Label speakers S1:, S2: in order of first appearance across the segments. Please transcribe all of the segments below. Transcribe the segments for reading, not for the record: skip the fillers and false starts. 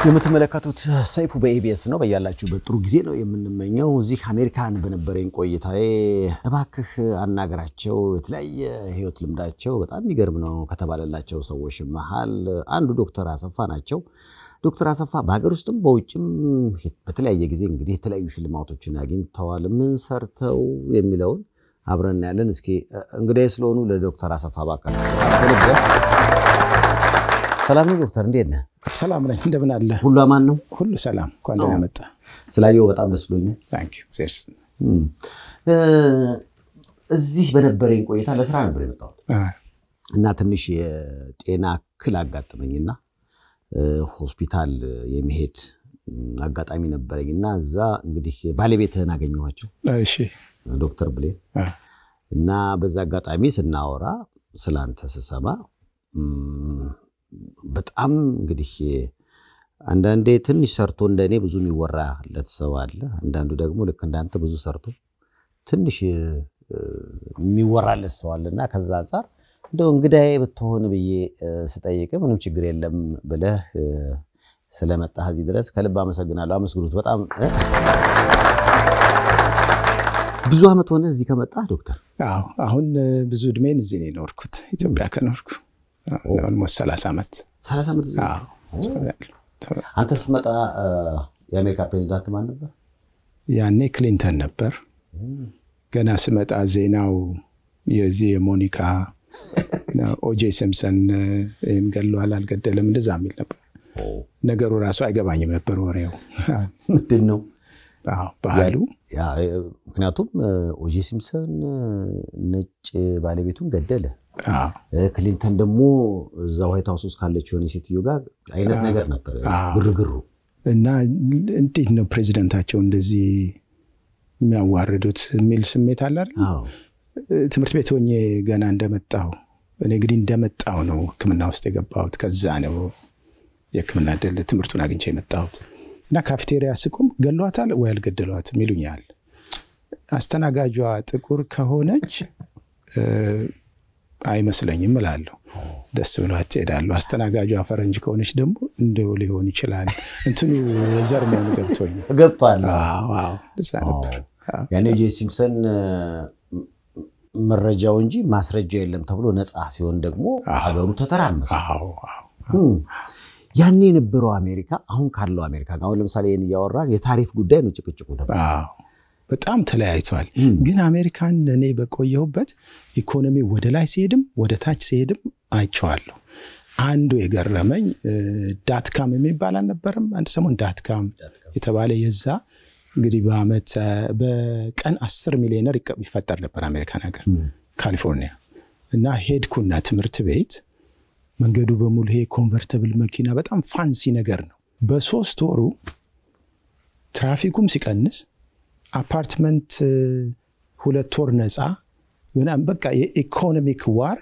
S1: የምትመለከቱት ሰይፉ በኢቢኤስ ነው በያላችሁ በጥሩ ጊዜ ነው የምንመኘው እዚህ አሜሪካን በነበረኝ ቆይታዬ እባክህ አናገራቸው የተለያየ ህይወት ልምዳቸው በጣም ይገርም ነው ከተባለላቸው ሰዎች መሃል አንዱ ዶክተር አሰፋ ናቸው ዶክተር አሰፋ በአገር ውስጥም በውጭም በተለያየ ጊዜ እንግዲህ የተለያዩ ሽልማቶችን አግኝተዋል ምን ሰርተው የሚለውን አብረን ያለን እስኪ እንግዲህ ስለሆኑ ለዶክተር አሰፋ ባካችሁ ሰላም ነው ዶክተር እንዴት ነህ
S2: ሰላም ነኝ እንደምን አለ
S1: ሁሉ አማን ነው
S2: ሁሉ ሰላም ቋንቋ ያመጣ
S1: ስላየው በጣም ደስ ብሎኛል
S2: ታንክ ዩ ሴርስ
S1: እዚህ በነበረኝ ቆይታ ለስራ ነበር የመጣሁት እና ትንሽ የጤና እክል አጋጠመኝና ሆስፒታል የመሄድ አጋጣሚ ነበርኝና እዛ እንግዲህ ባለቤትህን አገኘኋቸው
S2: እሺ
S1: ዶክተር ብሌ እና በዛ አጋጣሚ ስናወራ ስላንተ ስሰማ በጣም እንግዲህ አንዳንዴ ትንሽ ሰርቶ እንደኔ ብዙ የሚወራለት ሰው አለ አንዳንዱ ደግሞ ልክ እንዳንተ ብዙ ሰርቶ ትንሽ የሚወራለት ሰው አለና ከዛ አንፃር እንደው እንግዳዬ ብትሆን ብዬ ስጠይቅ ምንም ችግር የለም ብለህ ስለመጣህ እዚህ ድረስ ከልብ አመሰግናለሁ አመስግኑት በጣም ብዙ አመት ሆነ እዚህ ከመጣህ ዶክተር
S2: አዎ አሁን ብዙ እድሜን እዚህ ነው ኖርኩት ኢትዮጵያ ከኖርኩ almost 30 አመት
S1: አዎ አንተ ስትመጣ የአሜሪካ ፕሬዝዳንት ማን ነበር
S2: ያኔ ክሊንተን ነበር ገና ስመጣ ዜናው የዚህ ሞኒካ ኦጄ ሲምፕሰን እንገለዋል አልገደለም እንደዛ የሚል ነበር ነገሩ ራሱ አይገባኝም ነበር ወሬው
S1: ምንድነው
S2: ባህሉ
S1: ያ ምክንያቱም ኦጄ ሲምፕሰን ነጭ ባለቤቱን ገደለ ክሊንተን ደግሞ እዛ ዋይት ሃውስ ውስጥ ካለችው ሴትዮ ጋር አይነት ነገር ነበር ግርግሩ
S2: እና እንዴት ነው ፕሬዝዳንታቸው እንደዚህ የሚያዋርዱት የሚል ስሜት አለ አይደል አዎ ትምህርት ቤት ሆኜ ገና እንደመጣው እኔ እንግዲህ እንደመጣው ነው ህክምና ውስጥ የገባሁት ከዛ ነው የህክምና ደል ትምህርቱን አግኝቼ የመጣሁት እና ካፌቴሪያ ስቆም ገለዋታል ወይ አልገደሏትም ይሉኛል አስተናጋጇ ጥቁር ከሆነች አይመስለኝም እላለሁ ደስ ብሏት ይሄዳሉ አስተናጋጇ ፈረንጅ ከሆነች ደግሞ እንደው ሊሆን ይችላል እንትኑ የዘር መሆኑ ገብቷል
S1: አዎ ደስ ነበር ያኔ ኦጄ ሲምፕሰን መረጃው እንጂ ማስረጃ የለም ተብሎ ነፃ ሲሆን ደግሞ ሀገሩ ተተራመሰ
S2: አዎ
S1: ያኔ የነበረው አሜሪካ አሁን ካለው አሜሪካ ጋር ለምሳሌ ያወራን የታሪፍ ጉዳይ ነው ጭቅጭቁ ነበር
S2: አዎ በጣም ተለያይቷል ግን አሜሪካን እኔ በቆየሁበት ኢኮኖሚ ወደ ላይ ሲሄድም ወደ ታች ሲሄድም አይቻለሁ አንዱ የገረመኝ ዳትካም የሚባል አልነበረም አንድ ሰሞን ዳትካም የተባለ የዛ እንግዲህ በአመት በቀን 10 ሚሊዮነር ይፈጠር ነበር አሜሪካን ሀገር ካሊፎርኒያ እና ሄድኩና ትምህርት ቤት መንገዱ በሙሉ ይሄ ኮንቨርቲብል መኪና በጣም ፋንሲ ነገር ነው በ3 ወሩ ትራፊኩም ሲቀንስ አፓርትመንት 2 ወር ነፃ ምናምን በቃ የኢኮኖሚክ ዋር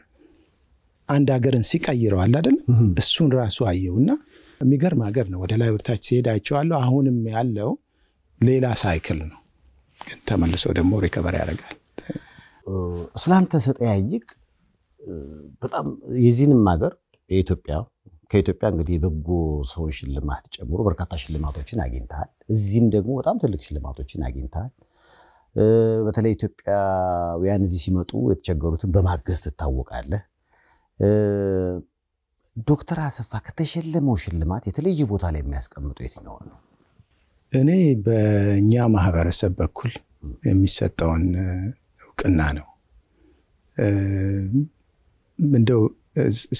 S2: አንድ ሀገርን ሲቀይረው አለ አይደል እሱን ራሱ አየውና የሚገርም ሀገር ነው ወደ ላይ ወርታች ሲሄድ አይቻለሁ አሁንም ያለው ሌላ ሳይክል ነው ግን ተመልሶ ደግሞ ሪከቨር ያደርጋል
S1: ስላንተ ሰጠያይቅ በጣም የዚህንም ሀገር የኢትዮጵያ ከኢትዮጵያ እንግዲህ በጎ ሰዎች ሽልማት ጨምሮ በርካታ ሽልማቶችን አግኝተሃል እዚህም ደግሞ በጣም ትልቅ ሽልማቶችን አግኝተሃል በተለይ ኢትዮጵያውያን እዚህ ሲመጡ የተቸገሩትን በማገዝ ትታወቃለህ ዶክተር አሰፋ ከተሸለመው ሽልማት የተለየ ቦታ ላይ የሚያስቀምጡ የትኛው ነው
S2: እኔ በእኛ ማህበረሰብ በኩል የሚሰጠውን ዕውቅና ነው እንደው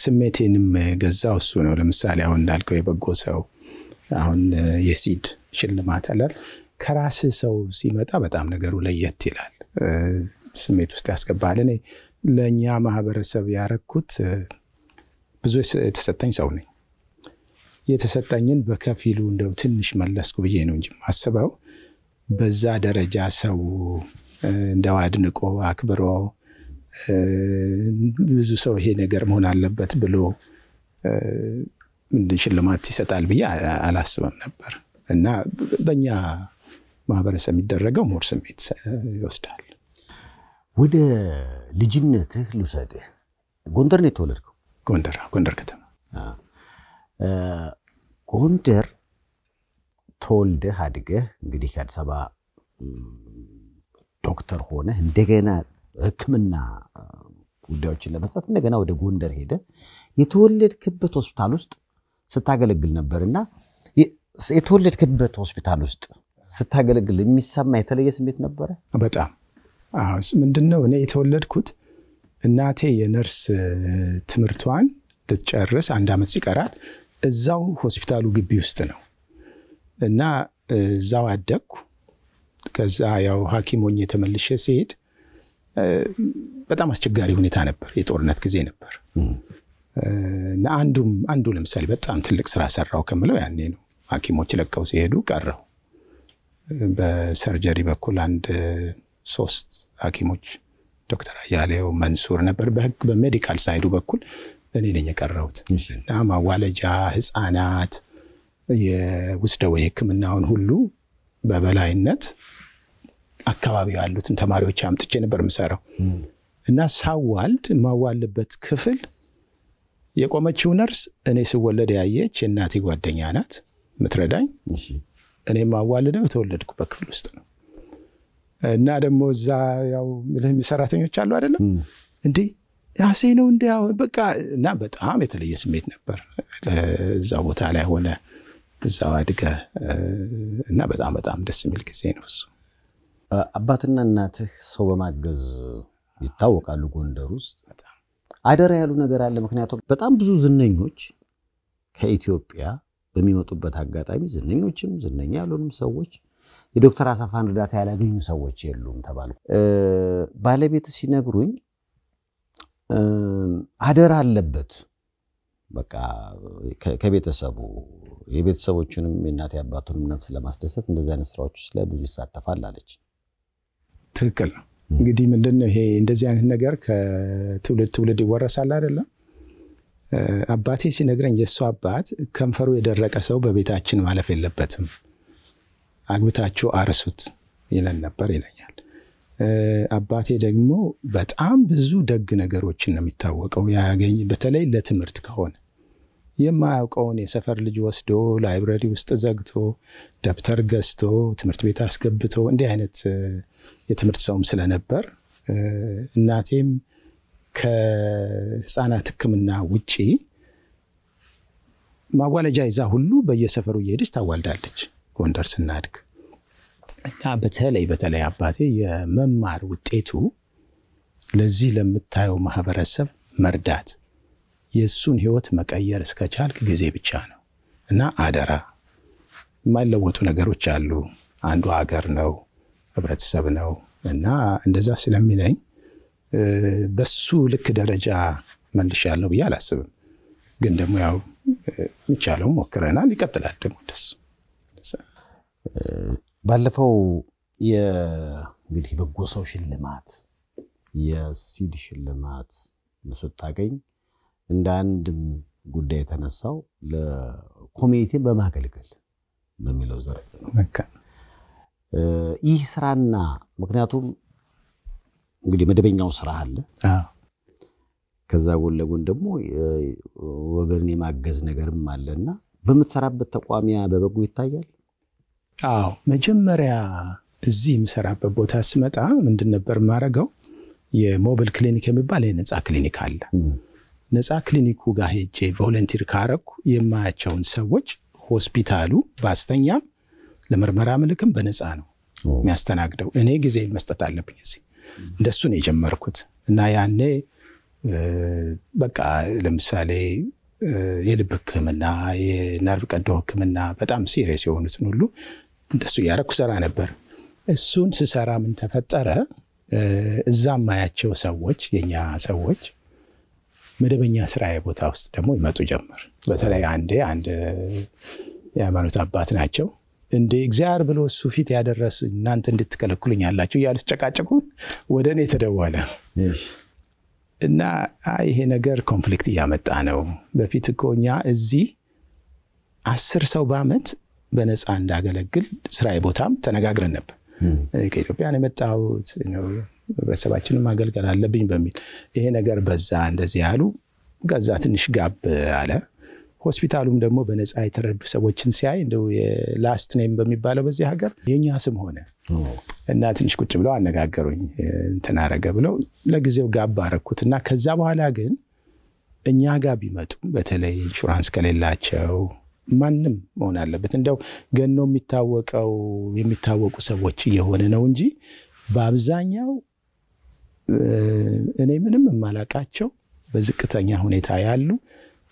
S2: ስሜቴንም ገዛው እሱ ነው ለምሳሌ አሁን እንዳልከው የበጎ ሰው አሁን የሲድ ሽልማት አለ ከራስ ሰው ሲመጣ በጣም ነገሩ ለየት ይላል ስሜት ውስጥ ያስገባል እኔ ለኛ ማህበረሰብ ያረኩት ብዙ የተሰጠኝ ሰው ነኝ የተሰጠኝን በከፊሉ እንደው ትንሽ መለስኩ ብዬ ነው እንጂ ማስበው በዛ ደረጃ ሰው እንደው አድንቆ አክብሮ ብዙ ሰው ይሄ ነገር መሆን አለበት ብሎ ምን ሽልማት ይሰጣል ብዬ አላስበም ነበር እና በእኛ ማህበረሰብ የሚደረገው ሞር ስሜት ይወስዳል
S1: ወደ ልጅነትህ ልውሰድህ ጎንደር ነው የተወለድከው
S2: ጎንደር ከተማ
S1: ጎንደር ተወልደህ አድገህ እንግዲህ ከአዲስ አበባ ዶክተር ሆነህ እንደገና ሕክምና ጉዳዮችን ለመስጠት እንደገና ወደ ጎንደር ሄደ የተወለድክበት ሆስፒታል ውስጥ ስታገለግል ነበርና የተወለድክበት ሆስፒታል ውስጥ ስታገለግል የሚሰማ የተለየ ስሜት ነበረ?
S2: በጣም ምንድነው እኔ የተወለድኩት እናቴ የነርስ ትምህርቷን ልትጨርስ 1 ዓመት ሲቀራት እዛው ሆስፒታሉ ግቢ ውስጥ ነው እና እዛው አደግኩ። ከዛ ያው ሐኪም ሆኜ ተመልሼ ሲሄድ በጣም አስቸጋሪ ሁኔታ ነበር። የጦርነት ጊዜ ነበር እና አንዱ ለምሳሌ በጣም ትልቅ ስራ ሰራው ከምለው ያኔ ነው። ሐኪሞች ለቀው ሲሄዱ ቀረው። በሰርጀሪ በኩል 3 ሐኪሞች ዶክተር አያሌው መንሱር ነበር። በሜዲካል ሳይዱ በኩል እኔ ነኝ የቀረሁት እና ማዋለጃ ህፃናት የውስጥ ደዌ ሕክምናውን ሁሉ በበላይነት አካባቢ ያሉትን ተማሪዎች አምጥቼ ነበር የምሰራው እና ሳዋልድ ማዋልበት ክፍል የቆመችው ነርስ እኔ ስወለድ ያየች እናቴ ጓደኛ ናት ምትረዳኝ። እኔ ማዋልደው የተወለድኩበት ክፍል ውስጥ ነው እና ደግሞ እዛ ያው ሰራተኞች አሉ አይደለም እንዴ ያሴ ነው እንዴ በቃ እና በጣም የተለየ ስሜት ነበር እዛ ቦታ ላይ ሆነ እዛው አድገ እና በጣም ደስ የሚል ጊዜ ነው እሱ።
S1: አባትና እናትህ ሰው በማገዝ ይታወቃሉ ጎንደር ውስጥ። አደራ ያሉ ነገር አለ? ምክንያቱም በጣም ብዙ ዝነኞች ከኢትዮጵያ በሚመጡበት አጋጣሚ ዝነኞችም ዝነኛ ያሉንም ሰዎች የዶክተር አሰፋን እርዳታ ያላገኙ ሰዎች የሉም ተባሉ። ባለቤት ሲነግሩኝ አደራ አለበት በቃ ከቤተሰቡ የቤተሰቦቹንም የእናት ያባቱንም ነፍስ ለማስደሰት እንደዚህ አይነት ስራዎች ውስጥ ላይ ብዙ ይሳተፋል አለች።
S2: ትክክል ነው። እንግዲህ ምንድነው ይሄ እንደዚህ አይነት ነገር ከትውልድ ይወረሳል አይደለም? አባቴ ሲነግረኝ የሱ አባት ከንፈሩ የደረቀ ሰው በቤታችን ማለፍ የለበትም አግብታችሁ አርሱት ይለን ነበር ይለኛል። አባቴ ደግሞ በጣም ብዙ ደግ ነገሮችን ነው የሚታወቀው ያገኝ በተለይ ለትምህርት ከሆነ የማያውቀውን የሰፈር ልጅ ወስዶ ላይብረሪ ውስጥ ዘግቶ ደብተር ገዝቶ ትምህርት ቤት አስገብቶ እንዲህ አይነት የትምህርት ሰውም ስለነበር እናቴም ከህፃናት ሕክምና ውጪ ማዋለጃ ይዛ ሁሉ በየሰፈሩ እየሄደች ታዋልዳለች ጎንደር ስናድግ። እና በተለይ አባቴ የመማር ውጤቱ ለዚህ ለምታየው ማህበረሰብ መርዳት የሱን ህይወት መቀየር እስከቻልክ ጊዜ ብቻ ነው እና አደራ የማይለወጡ ነገሮች አሉ። አንዱ ሀገር ነው ህብረተሰብ ነው እና እንደዛ ስለሚለኝ በሱ ልክ ደረጃ መልሻለሁ ብዬ አላስብም። ግን ደግሞ ያው ምቻለው ሞክረናል ይቀጥላል ደግሞ ደስ
S1: ባለፈው እንግዲህ በጎ ሰው ሽልማት የሲዲ ሽልማት መስጣገኝ እንደ አንድም ጉዳይ ተነሳው ለኮሚኒቲን በማገልገል በሚለው ዘርፍ ነው። ይህ ስራና ምክንያቱም እንግዲህ መደበኛው ስራ አለ ከዛ ጎን ለጎን ደግሞ ወገንን የማገዝ ነገርም አለና በመተሰራበት ተቋሚያ በበጎ ይታያል። መጀመሪያ እዚህ የምሰራበት ቦታ ስመጣ ምንድን ነበር ማረጋው የሞባይል ክሊኒክ የሚባል የነፃ ክሊኒክ አለ። ነፃ ክሊኒኩ ጋር ሄጄ ቮለንቲር ካረኩ የማያቸውን ሰዎች ሆስፒታሉ ባስተኛም ለምርመራ ምልክም በነፃ ነው የሚያስተናግደው። እኔ ጊዜ መስጠት አለብኝ እዚህ እንደሱ ነው የጀመርኩት እና ያኔ በቃ ለምሳሌ የልብ ሕክምና የነርቭ ቀዶ ሕክምና በጣም ሲሪየስ የሆኑትን ሁሉ እንደሱ ያረኩ ሰራ ነበር። እሱን ስሰራ ምን ተፈጠረ እዛም ማያቸው ሰዎች የኛ ሰዎች መደበኛ ስራዬ ቦታ ውስጥ ደግሞ ይመጡ ጀመር። በተለይ አንድ የሃይማኖት አባት ናቸው እንደ እግዚአብሔር ብሎ እሱ ፊት ያደረሱ እናንተ እንድትከለክሉኝ ያላችሁ ያሉት ጨቃጨቁ ወደኔ ተደወለ እና ይሄ ነገር ኮንፍሊክት ያመጣ ነው። በፊት እኮኛ እዚህ 10 ሰው በአመት በነፃ እንዳገለግል ስራዬ ቦታም ተነጋግረን ነበር። ከኢትዮጵያ ነው የመጣሁት ነው በሰባችንም ማገልገል አለብኝ በሚል ይሄ ነገር በዛ እንደዚህ ያሉ ገዛ ትንሽ ጋብ አለ።
S2: ሆስፒታሉም ደግሞ በነፃ የተረዱ ሰዎችን ሲያይ እንደው የላስት ኔም በሚባለው በዚህ ሀገር የኛ ስም ሆነ እና ትንሽ ቁጭ ብለው አነጋገሩኝ እንትን አረገ ብለው ለጊዜው ጋብ አረኩትና ከዛ በኋላ ግን እኛ ጋር ቢመጡም በተለይ ኢንሹራንስ ከሌላቸው ማንም መሆን አለበት እንደው ገኖ የሚታወቁ ሰዎች የሆነ ነው እንጂ በአብዛኛው እኔ ምንም ማላቃቸው በዝቅተኛ ሁኔታ ያሉ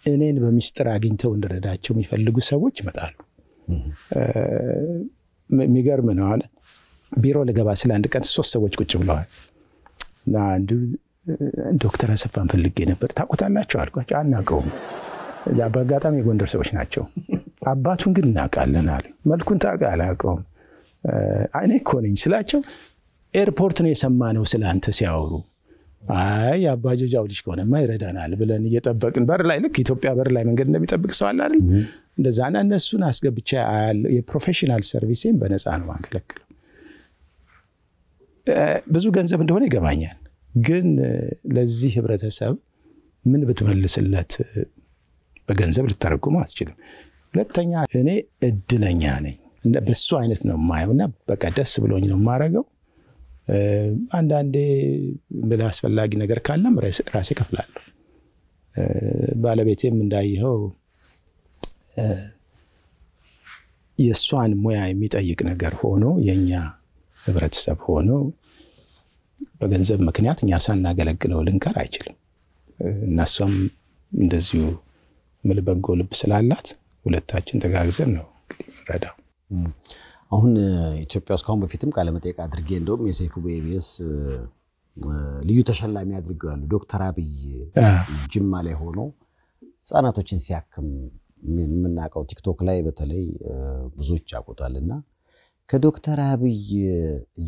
S2: እኔን በሚስጥር አግኝተው እንደረዳቸው የሚፈልጉ ሰዎች ይመጣሉ። የሚገርም ነው አለ ቢሮ ለገባ ስለ አንድ ቀን 3 ሰዎች ቁጭ ብለዋል እና አንዱ ዶክተር አሰፋን ፈልጌ ነበር ታውቁታላችሁ አልኳቸው። አናውቀውም በአጋጣሚ የጎንደር ሰዎች ናቸው። አባቱን ግን እናውቃለን አለ። መልኩን አላውቀውም። እኔ እኮ ነኝ ስላቸው ኤርፖርት ነው የሰማነው ስላንተ ሲያወሩ አይ አባጆጃው ልጅ ከሆነማ ይረዳናል ብለን እየጠበቅን በር ላይ ልክ ኢትዮጵያ በር ላይ መንገድ እንደሚጠብቅ ሰው አለ አይደል እንደዛና እነሱን አስገብቻ የፕሮፌሽናል ሰርቪስን በነፃ ነው ማንከለክለው። ብዙ ገንዘብ እንደሆነ ይገባኛል ግን ለዚህ ህብረተሰብ ምን ብትመልስለት በገንዘብ ልታረጉም አትችልም። ሁለተኛ እኔ እድለኛ ነኝ በሱ አይነት ነው ማየውና በቃ ደስ ብሎኝ ነው ማረገው። አንዳንዴ በአስፈላጊ ነገር ካለም ራሴ ከፍላለሁ። ባለቤቴም እንዳይኸው የሷን ሙያ የሚጠይቅ ነገር ሆኖ የኛ ህብረተሰብ ሆኖ በገንዘብ ምክንያት እኛ ሳናገለግለው ልንቀር አይችልም እና እሷም እንደዚሁ መልበጎ ልብ ስላላት ሁለታችን ተጋግዘን ነው እንግዲህ ረዳው።
S1: አሁን ኢትዮጵያ ውስጥ ካሁን በፊትም ቃለ መጠይቅ አድርጌ እንደውም የሰይፉ በኢቢኤስ ልዩ ተሸላሚ አድርገዋል ዶክተር አብይ ጅማ ላይ ሆኖ ህፃናቶችን ሲያክም ምናቀው ቲክቶክ ላይ በተለይ ብዙዎች ያቆጣልና ከዶክተር አብይ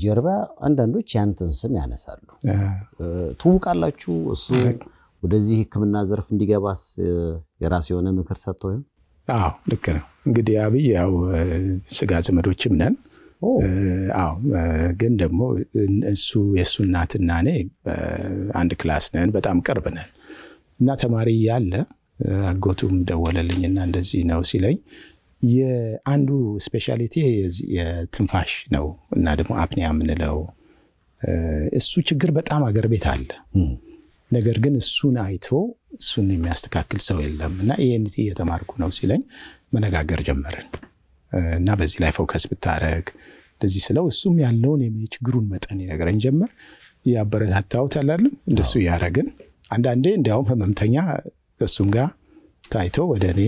S1: ጀርባ አንዳንዶች ያንተን ስም ያነሳሉ። ትውቃላችሁ እሱ ወደዚህ ህክምና ዘርፍ እንዲገባስ የራስ የሆነ ምክር ሰጥተው?
S2: አዎ ልክ ነው። እንግዲህ አብይ ያው ስጋ ዘመዶችም ነን። አዎ ግን ደግሞ እሱ የሱ እናትና እኔ አንድ ክላስ ነን በጣም ቅርብ ነን እና ተማሪ ያለ አጎቱም ደወለልኝና እንደዚህ ነው ሲለኝ የአንዱ ስፔሻሊቲ የትንፋሽ ነው እና ደግሞ አፕኒያ ምንለው እሱ ችግር በጣም አገር ቤት አለ። ነገር ግን እሱን አይቶ እሱን የሚያስተካክል ሰው የለምና ይሄንት እየተማርኩ ነው ሲለኝ መነጋገር ጀመርን እና በዚህ ላይ ፎከስ ብታረግ እንደዚህ ስለው እሱም ያለውን የችግሩን መጠን ይነገረኝ ጀመር። ያበረታታውት አይደለም እንደሱ ያረጋግን አንዳንዴ እንዲያውም ህመምተኛ ከሱም ጋር ታይቶ ወደኔ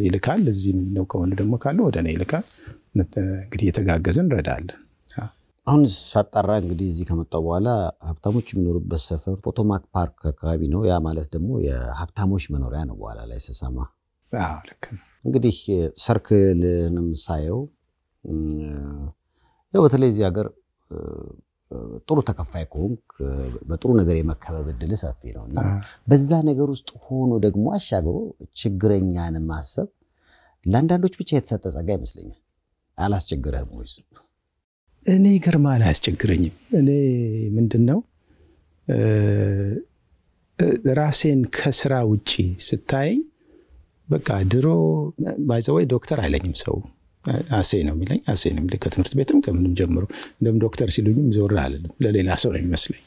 S2: ይልካል። እዚህ ነው ከሆነ ደግሞ ካለ ወደኔ ይልካል። እንግዲህ የተጋገዘን ረዳለን።
S1: አሁን ሳጣራ እንግዲህ እዚህ ከመጣው በኋላ ሀብታሞች የሚኖሩበት ሰፈር ፖቶማክ ፓርክ አካባቢ ነው። ያ ማለት ደግሞ የሀብታሞች መኖሪያ ነው በኋላ ላይ ሰሳማ።
S2: አዎ ልክ ነው።
S1: እንግዲህ ሰርክልንም ሳየው ያው በተለይ እዚህ ሀገር ጥሩ ተከፋይ ከሆንክ በጥሩ ነገር የመከበብ እድል ሰፊ ነውና በዛ ነገር ውስጥ ሆኖ ደግሞ አሻግሮ ችግረኛን ማሰብ ለአንዳንዶች ብቻ የተሰጠ ጸጋ ይመስለኛል። አላስቸግረህም ወይስ?
S2: እኔ ይገርማል አያስቸግረኝም። እኔ ምንድነው ራሴን ከስራ ውጪ ስታይ በቃ ድሮ ባይዘወይ ዶክተር አይለኝም ሰው አሴ ነው የሚለኝ። አሴ ነው የሚለኝ ከትምህርት ቤትም ከምንም ጀምሮ እንደም ዶክተር ሲሉኝም ዞር አለልም ለሌላ ሰው ነው የሚመስለኝ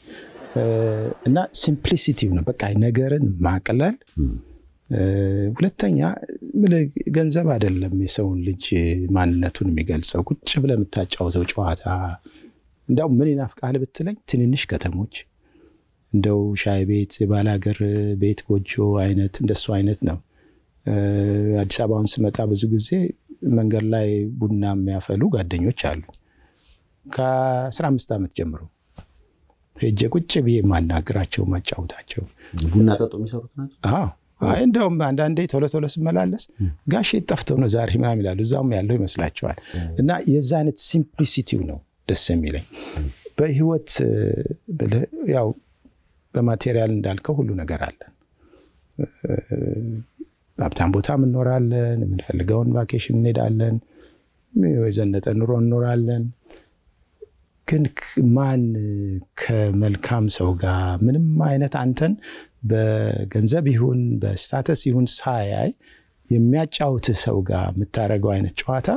S2: እና ሲምፕሊሲቲው ነው በቃ ነገርን ማቀለል። ሁለተኛ ገንዘብ አይደለም የሰውን ልጅ ማንነቱን የሚገልጸው ቁጭ ብለህ የምታጫውተው ጨዋታ። እንደው ምን ይናፍቃል ብትለኝ ትንንሽ ከተሞች እንደው ሻይ ቤት ባላገር ቤት ጎጆ አይነት እንደሱ አይነት ነው። አዲስ አበባውን ስመጣ ብዙ ጊዜ መንገድ ላይ ቡና የሚያፈሉ ጓደኞች አሉ። ከ15 ዓመት ጀምሮ ሄጄ ቁጭ ብዬ ማናገራቸው ማጫውታቸው
S1: ቡና ጠጡ የሚሰሩት ናቸው።
S2: አዎ አይ እንደውም አንዳንዴ ቶሎ ስመላለስ ጋሼ ጠፍተው ነው ዛሬ ምናምን ይላሉ። እዛውም ያለው ይመስላቸዋል እና የዛ አይነት ሲምፕሊሲቲው ነው ደስ የሚለኝ። በህይወት ያው በማቴሪያል እንዳልከው ሁሉ ነገር አለ። ሀብታም ቦታ እንኖራለን፣ የምንፈልገውን ቫኬሽን እንሄዳለን፣ የዘነጠ ኑሮ እንኖራለን። ግን ማን ከመልካም ሰው ጋር ምንም አይነት አንተን በገንዘብ ይሁን በስታተስ ይሁን ሳያይ የሚያጫውት ሰው ጋር የምታረገው አይነት ጨዋታ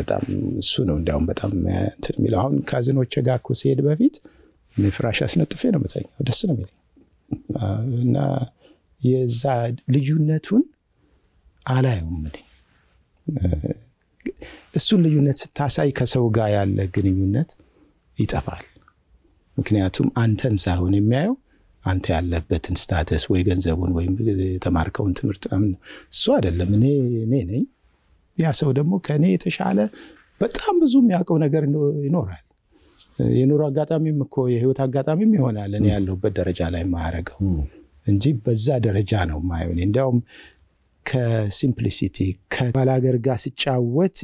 S2: በጣም እሱ ነው እንዲያውም በጣም እንትን የሚለው አሁን ካዝኖቼ ጋር እኮ ሲሄድ በፊት ፍራሽ አስነጥፌ ነው የምተኛው ደስ ነው የሚለኝ እና የዛ ልዩነቱን አላየውም እሱን ልዩነት ስታሳይ ከሰው ጋር ያለ ግንኙነት ይጠፋል ምክንያቱም አንተን ሳይሆን የሚያየው አንተ ያለበትን ስታተስ ወይ ገንዘቡን ወይ ተማርከውን ትምህርት እሱ አይደለም እኔ ነኝ ያ ሰው ደግሞ ከኔ የተሻለ በጣም ብዙ የሚያውቀው ነገር ይኖራል የኑሮ አጋጣሚም እኮ የህይወት አጋጣሚም ይሆናል እኔ ያለሁበት ደረጃ ላይ ማያረጋው እንጂ በዛ ደረጃ ነው ማየው እንዲያውም ከሲምፕሊሲቲ ከባላገር ጋር ሲጫወት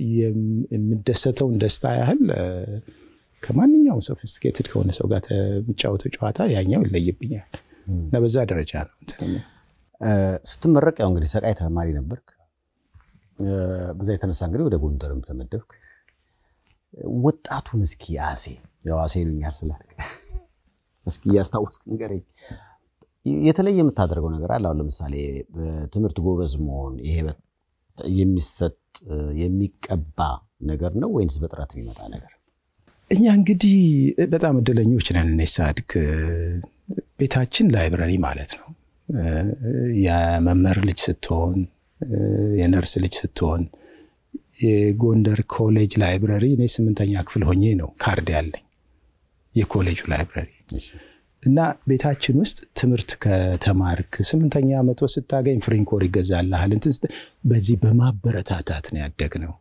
S2: የምደሰተው ደስታ ያህል ከማንኛውም ሶፊስቲኬትድ ከሆነ ሰው ጋር ተጫወተው ጨዋታ ያኛው ይለይብኛል እና በዛ ደረጃ ነው
S1: ስትመረቅ ያው እንግዲህ ሰቃይ ተማሪ ነበርክ በዛ የተነሳ እንግዲህ ወደ ጎንደርም ተመደብክ ወጣቱን እስኪ አሴ ያው አሴ ይሉኛል ስላልክ እስኪ ያስታውስክ ንገረኝ የተለየ የምታደርገው ነገር አለ አሁን ለምሳሌ በትምህርት ጎበዝ መሆን ይሄ የሚሰጥ የሚቀባ ነገር ነው ወይስ በጥራት የሚመጣ ነገር
S2: እኛ እንግዲህ በጣም እድለኞች ነን እንሳድክ ቤታችን ላይብረሪ ማለት ነው የመምህር ልጅ ስትሆን የነርስ ልጅ ስትሆን የጎንደር ኮሌጅ ላይብረሪ እኔ 8ኛ ክፍል ሆኜ ነው ካርድ ያለኝ የኮሌጁ ላይብረሪ እና ቤታችን ውስጥ ትምህርት ከተማርክ 8ኛ ዓመት ስታገኝ ፍሪንኮር ይገዛልሃል እንትን በዚህ በማበረታታት ነው ያደግነው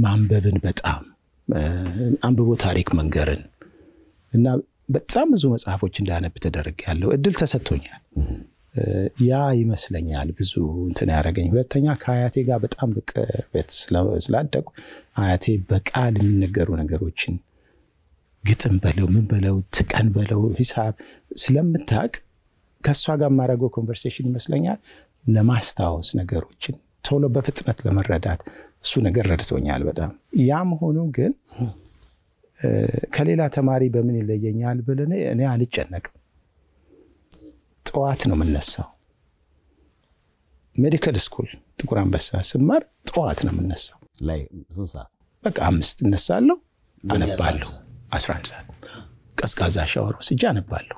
S2: ማንበብን በጣም አንብቦ ታሪክ መንገርን እና በጣም ብዙ መጽሐፎች እንዳነብ ተደርጋለሁ እድል ተሰጥቶኛል ያ ይመስለኛል ብዙ እንትን ያረጋኝ ሁለተኛ ከአያቴ ጋር በጣም በቅርበት ስላደኩ አያቴ በቃል የሚነገሩ ነገሮችን ግጥም በለው ምን በለው ትቀን በለው ሂሳብ ስለምታቅ ከሷ ጋር ማረገው ኮንቨርሴሽን ይመስለኛል ለማስታወስ ነገሮችን ቶሎ በፍጥነት ለመረዳት እሱ ነገር ረድቶኛል በጣም ያም ሆኖ ግን ከሌላ ተማሪ በምን ይለየኛል ብለኔ እኔ አልጨነቅም ጠዋት ነው የምነሳው ሜዲካል ስኩል ጥቁር አንበሳ ስማር ጠዋት ነው የምነሳው
S1: ላይ ብዙ ሰዓት
S2: በቃ 5 እነሳለሁ አነባለሁ 11 ሰዓት ቀዝቃዛ ሻወር ወስጄ አነባለሁ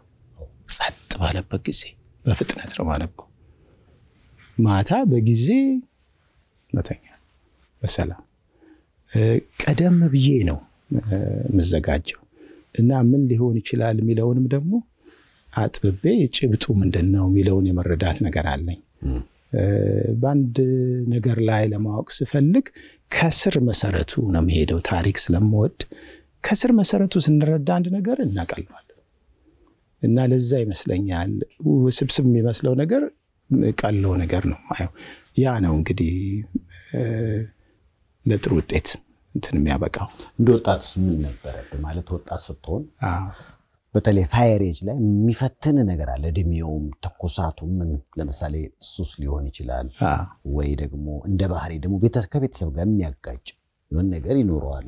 S2: ጸጥ ባለበት ጊዜ በፍጥነት ነው ማነበው ማታ በጊዜ መተኛ በሰላም ቀደም ብዬ ነው መዘጋጀው እና ምን ሊሆን ይችላል የሚለውንም ደግሞ አጥብቤ ጭብጡ ምንድነው የሚለውን የመረዳት ነገር አለኝ ባንድ ነገር ላይ ለማወቅ ስፈልግ ከስር መሰረቱ ነው የሚሄደው ታሪክ ስለምወድ ከስር መሰረቱ ስንረዳ አንድ ነገር እናቀልዋለን እና ለዛ ይመስለኛል ውስብስብ የሚመስለው ነገር ቀለው ነገር ነው ማየው ያ ነው እንግዲህ ለጥሩ ውጤት እንትን የሚያበቃው
S1: እንደ ወጣት ምን ነበር ማለት ወጣት ስትሆን በተለይ ፋየሬጅ ላይ የሚፈትን ነገር አለ እድሜውም ተኮሳቱም ምን ለምሳሌ ሱስ ሊሆን ይችላል ወይ ደግሞ እንደ ባህሪ ደግሞ ከቤተሰብ ጋር የሚያጋጭ የሆነ ነገር ይኖረዋል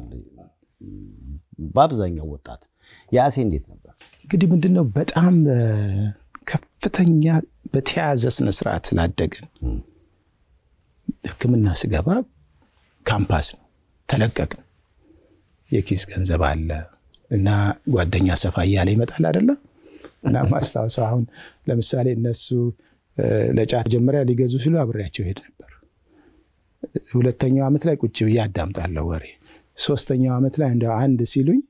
S1: በአብዛኛው ወጣት ያሴ እንዴት ነበር
S2: እንግዲህ ምንድነው በጣም ከፍተኛ በተያዘ ስነ ስርዓት ስላደገን ህክምና ስገባ ካምፓስ ነው ተለቀቅን የኪስ ገንዘብ አለ እና ጓደኛ ሰፋ ያለ ይመጣል አይደለ እና ማስታወስ አሁን ለምሳሌ እነሱ ለጫት ጀመሪያ ሊገዙ ሲሉ አብሬያቸው ሄድ ነበር ሁለተኛው አመት ላይ ቁጭ ብዬ አዳምጣለሁ ወሬ ሶስተኛው አመት ላይ እንደው አንድ ሲሉኝ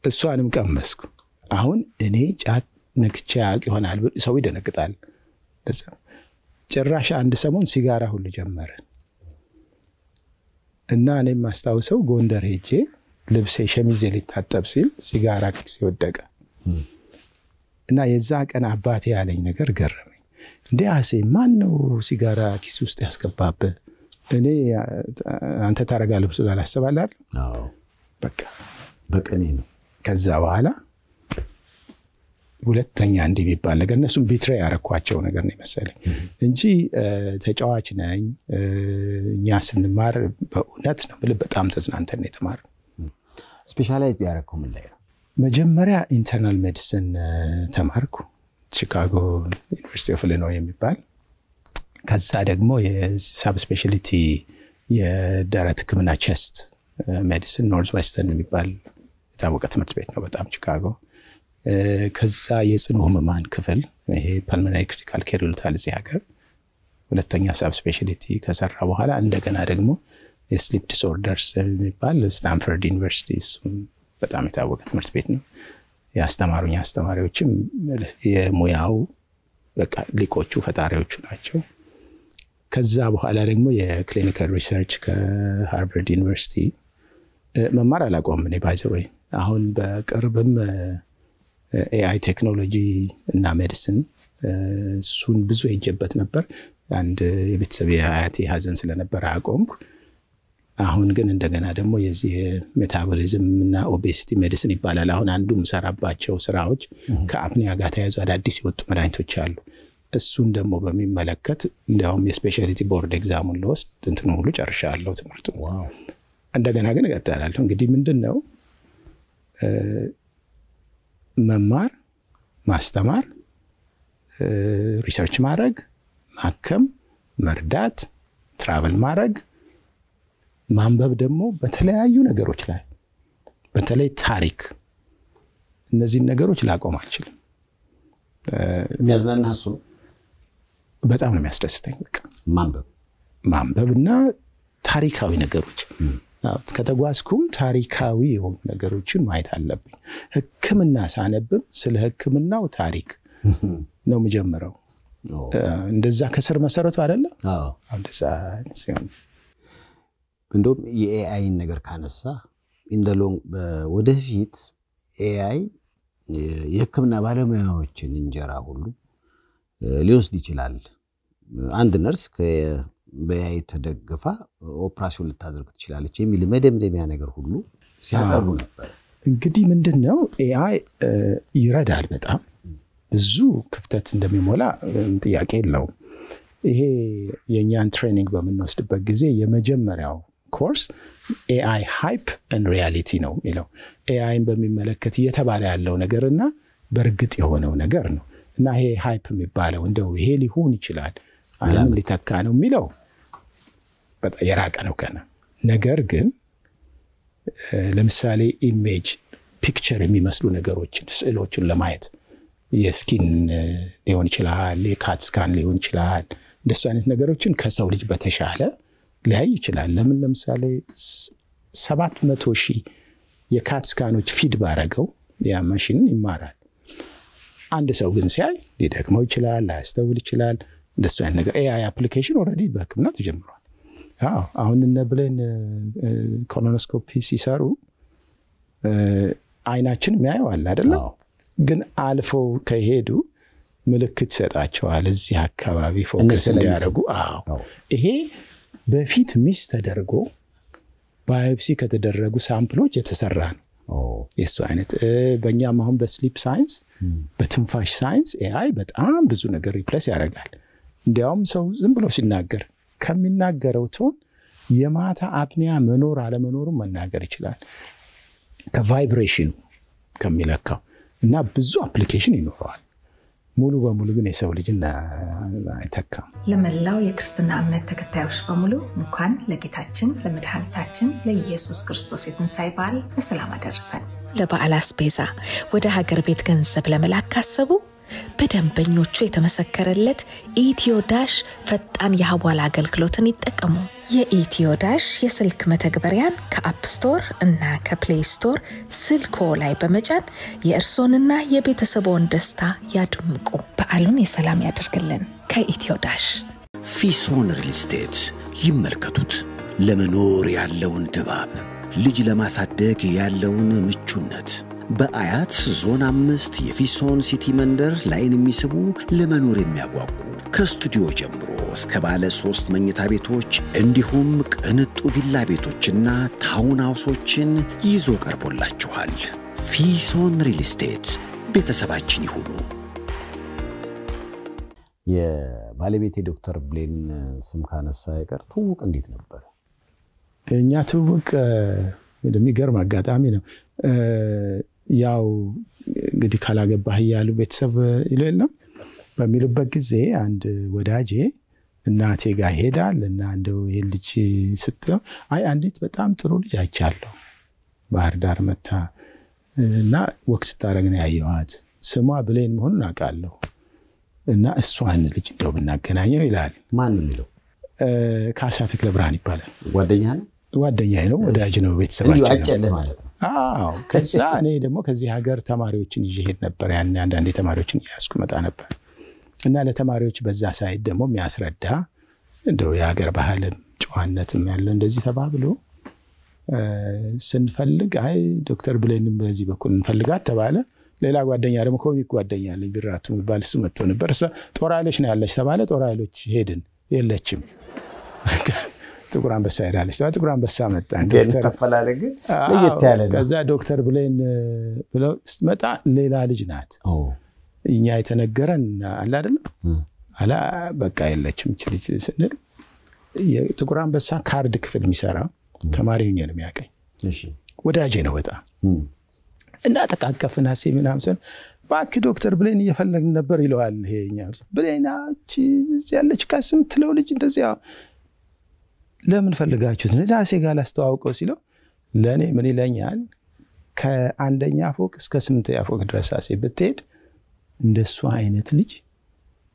S2: እሷንም ቀመስኩ አሁን እኔ ጫት ነክቼ ያቅ ይሆናል ሰው ይደነግጣል ጭራሽ አንድ ሰሞን ሲጋራ ሁሉ ጀመረ እና እኔም ማስታወሰው ጎንደር ሄጄ ልብሴ ሸሚዜ ሊታጠብ ሲል ሲጋራ ኪስ ወደቀ እና የዛ ቀን አባቴ ያለኝ ነገር ገረመኝ እንዴ አሴ ማን ነው ሲጋራ ኪስ ውስጥ ያስገባበ እኔ አንተ ታረጋለህ ብሎ አላሰባል አይደል
S1: አዎ
S2: በቃ
S1: በቀኔ ነው
S2: ከዛ በኋላ ሁለተኛ እንዲህ ቢባል ነገር እነሱም ቢትሬይ ያረኳቸው ነገር ነው መሰለኝ እንጂ ተጫዋች ነኝ እኛ ስንማር በእውነት ነው ማለት በጣም ተዝናንተን የተማር
S1: ስፔሻላይዝ ያደረከው ምን ላይ ነው?
S2: መጀመሪያ ኢንተርናል ሜዲሲን ተማርኩ ቺካጎ ዩኒቨርሲቲ ኦፍ ኢሊኖይ የሚባል ከዛ ደግሞ የሳብ ስፔሻሊቲ የደረት ህክምና ቼስት ሜዲሲን ኖርዝ ዌስተርን የሚባል የታወቀ ትምህርት ቤት ነው በጣም ቺካጎ ከዛ የጽኑ ህሙማን ክፍል ይሄ ፐልሞናሪ ክሪቲካል ኬር ይሉታል እዚህ ሀገር ሁለተኛ ሳብ ስፔሻሊቲ ከሰራ በኋላ እንደገና ደግሞ የስሊፕ ዲስኦርደርስ የሚባል ስታንፈርድ ዩኒቨርሲቲ በጣም የታወቀ ትምህርት ቤት ነው ያስተማሩኝ አስተማሪዎችም የሙያው በቃ ሊቆቹ ፈጣሪዎቹ ናቸው ከዛ በኋላ ደግሞ የክሊኒካል ሪሰርች ከሃርቫርድ ዩኒቨርሲቲ መማር አላቆምም እኔ ባይ ዘ ወይ አሁን በቅርብም AI ቴክኖሎጂ እና ሜዲሲን እሱን ብዙ ሄጀበት ነበር አንድ የቤተሰብ አያቴ ሀዘን ስለነበር አቆምኩ አሁን ግን እንደገና ደግሞ የዚህ ሜታቦሊዝም እና ኦቤሲቲ ሜዲሲን ይባላል አሁን አንዱም ሰራባቸው ስራዎች ከአፕኒያ ጋር ተያይዞ አዳዲስ የወጡ መድኃኒቶች አሉ እሱን ደግሞ በሚመለከት እንደውም የስፔሻሊቲ ቦርድ ኤግዛሙን ለወስድ እንትኑ ሁሉ ጨርሻለሁ ትምህርቱ
S1: ዋው
S2: እንደገና ግን እቀጥላለሁ እንግዲህ ምንድነው መማር ማስተማር ሪሰርች ማድረግ ማከም መርዳት ትራቨል ማድረግ ማንበብ ደግሞ በተለያዩ ነገሮች ላይ በተለይ ታሪክ እነዚህ ነገሮች ላቆም አልችልም
S1: የሚያዝናና እሱ
S2: በጣም ነው የሚያስደስተኝ በቃ
S1: ማንበብና
S2: ታሪካዊ ነገሮች ከተጓዝኩም ታሪካዊ የሆኑ ነገሮችን ማየት አለብኝ ህክምና ሳነብም ስለ ህክምናው ታሪክ ነው መጀመሪያው እንደዛ ከስር መሰረቱ አይደለ
S1: አዎ
S2: እንደዛ ሲሆን
S1: እንደውም የኤአይ ነገር ካነሳ ኢንደሎንግ ወደፊት ኤአይ የህክምና ባለሙያዎችን እንጀራ ሁሉ ሊወስድ ይችላል አንድ ነርስ በኤአይ ተደግፋ ኦፕራሲዮን ልታደርግ ትችላለች የሚል መደምደሚያ ነገር ሁሉ ሲያቀርቡ ነበር
S2: እንግዲህ ምንድነው ኤአይ ይረዳል በጣም ብዙ ክፍተት እንደሚሞላ ጥያቄ የለውም ይሄ የኛን ትሬኒንግ በመንወስድበት ጊዜ የመጀመሪያው ኮርስ AI hype and reality ነው የሚለው AIን በሚመለከት እየተባለ ያለው ነገርና በርግጥ የሆነው ነገር ነው እና ይሄ ሃይፕ የሚባለው እንደው ይሄ ሊሆን ይችላል ዓለም ሊተካ ነው የሚለው በጣም የራቀ ነው ከነ ነገር ግን ለምሳሌ ኢሜጅ ፒክቸር የሚመስሉ ነገሮችን ስዕሎችን ለማየት የስኪን ሊሆን ይችላል የካት ስካን ሊሆን ይችላል እንደሱ አይነት ነገሮችን ከሰው ልጅ በተሻለ ሊያይ ይችላል ለምን ለምሳሌ 700,000 የካት ስካኖች ፊድ ባረገው ያ ማሽን ይማራል አንድ ሰው ግን ሲያይ ሊደክመው ይችላል ላያስተውል ይችላል እንደሱ አይነት ነገር AI አፕሊኬሽን ኦሬዲ በህክምና ተጀምሯል አሁን እነ ብሌን ኮሎኖስኮፒ ሲሰሩ አይናችን የሚያየዋል አይደል ግን አልፎ ከሄዱ ምልክት ሰጣቸዋል እዚህ አካባቢ ፎከስ እንዲያደርጉ ይሄ በፊት ሚስ ተደርጎ ባዮፕሲ ከተደረጉ ሳምፕሎች የተሰራ ነው የሱ አይነት በእኛም አሁን በስሊፕ ሳይንስ በትንፋሽ ሳይንስ AI በጣም ብዙ ነገር ሪፕሌስ ያደርጋል እንዲያውም ሰው ዝም ብሎ ሲናገር ከሚናገረው ቶን የማታ አፕኒያ መኖር አለመኖሩ መናገር ይችላል ከቫይብሬሽኑ ከሚለካው እና ብዙ አፕሊኬሽን ይኖረዋል ሙሉ በሙሉ ግን የሰው ልጅና አይተካም
S3: ለመላው የክርስትና እምነት ተከታዮች በሙሉ እንኳን ለጌታችን ለመድኃኒታችን ለኢየሱስ ክርስቶስ የትንሣኤ በዓል በሰላም አደረሰን
S4: ለበዓል አስቤዛ ወደ ሀገር ቤት ገንዘብ ለመላክ ካሰቡ በደንበኞቹ የተመሰከረለት ኢትዮዳሽ ፈጣን የሐዋላ አገልግሎትን ይጠቀሙ የኢትዮዳሽ የስልክ መተግበሪያን ከአፕ ስቶር እና ከፕሌይ ስቶር ስልኮ ላይ በመጫን የእርሶንና የቤተሰቦን ደስታ ያድምቁ በዓሉን የሰላም ያደርግልን ከኢትዮዳሽ
S5: ፊሶን ሪል ስቴት ይመልከቱት ለመኖር ያለውን ድባብ ልጅ ለማሳደግ ያለውን ምቹነት በአያት ዞን 5 የፊሶን ሲቲ መንደር ላይን የሚስቡ ለመኖር የሚያጓጉ ከስቱዲዮ ጀምሮ እስከ ባለ 3 መኝታ ቤቶች እንዲሁም ቅንጡ ቪላ ቤቶችና ታውን ሃውሶችን ይዞ ቀርቦላችኋል ፊሶን ሪል ስቴት ቤተሰባችን ይሁኑ
S1: የባለቤቴ ዶክተር ብሌን ስም ካነሳ ይቀር ትውውቅ እንዴት ነበር
S2: እኛ ትውውቅ የሚገርም አጋጣሚ ነው። ያው እንግዲህ ካላገባህ እያሉ ቤተሰብ ይለም በሚሉበት ጊዜ አንድ ወዳጄ እናቴ ጋር ሄዳል እና እንደው የልጅ ስትለው አይ አንዲት በጣም ጥሩ ልጅ አይቻለሁ ባህር ዳር መታ እና ወክስ ታረግ ነው ያየዋት ስሟ ብሌን መሆኑን አውቃለሁ እና እሷን ልጅ እንደው ብናገናኘው ይላል።
S1: ማን ነው የሚለው?
S2: ካሳ ተክለ ብርሃን ይባላል።
S1: ጓደኛዬ ነው
S2: ወዳጅ ነው ቤተሰባችን
S1: አጨለ ማለት ነው።
S2: አዎ ከዛ እኔ ደግሞ ከዚህ ሀገር ተማሪዎችን ይዤ ሄድ ነበር። ያን አንዳንድ ተማሪዎችን ያስቀመጣ ነበር እና ለተማሪዎች በዛ ሳይድ ደግሞ የሚያስረዳ እንደው የሀገር ባህልም ጨዋነትም ያለ እንደዚህ ተባብሎ ስንፈልግ አይ ዶክተር ብሌንም በዚህ በኩል እንፈልጋት ተባለ። ሌላ ጓደኛ ደግሞ ኮሚክ ጓደኛ አለኝ ቢራቱ የሚባል እሱ መጥቶ ነበር። እሷ ጦር ኃይሎች ነው ያለች ተባለ። ጦር ኃይሎች ሄድን የለችም። ጥቁር አንበሳ ሄዳለች። ጥቁር አንበሳ መጣ
S1: ዶክተር ተፈላለገ ለየት ያለ ነው።
S2: ከዛ ዶክተር ብሌን ብለው ስትመጣ ሌላ ልጅ ናት። እኛ የተነገረን አለ አይደል አላ በቃ የለችም ልጅ ስንል የጥቁር አንበሳ ካርድ ክፍል የሚሰራ ተማሪ ሆኜ ነው የሚያቀኝ።
S1: እሺ
S2: ወዳጄ ነው በጣም እና ተቃቀፍና ምናምን ባክ ዶክተር ብሌን እየፈለግን ነበር ይለዋል። ይሄኛ ብሌናች ያለች ካስም ትለው ልጅ እንደዚያ ለምን ፈልጋችሁት ነው? ዳሴ ጋር ላስተዋውቀው ሲለው ለኔ ምን ይለኛል ከአንደኛ ፎቅ እስከ 8ኛ ፎቅ ድረስ አሴ ብትሄድ እንደሱ አይነት ልጅ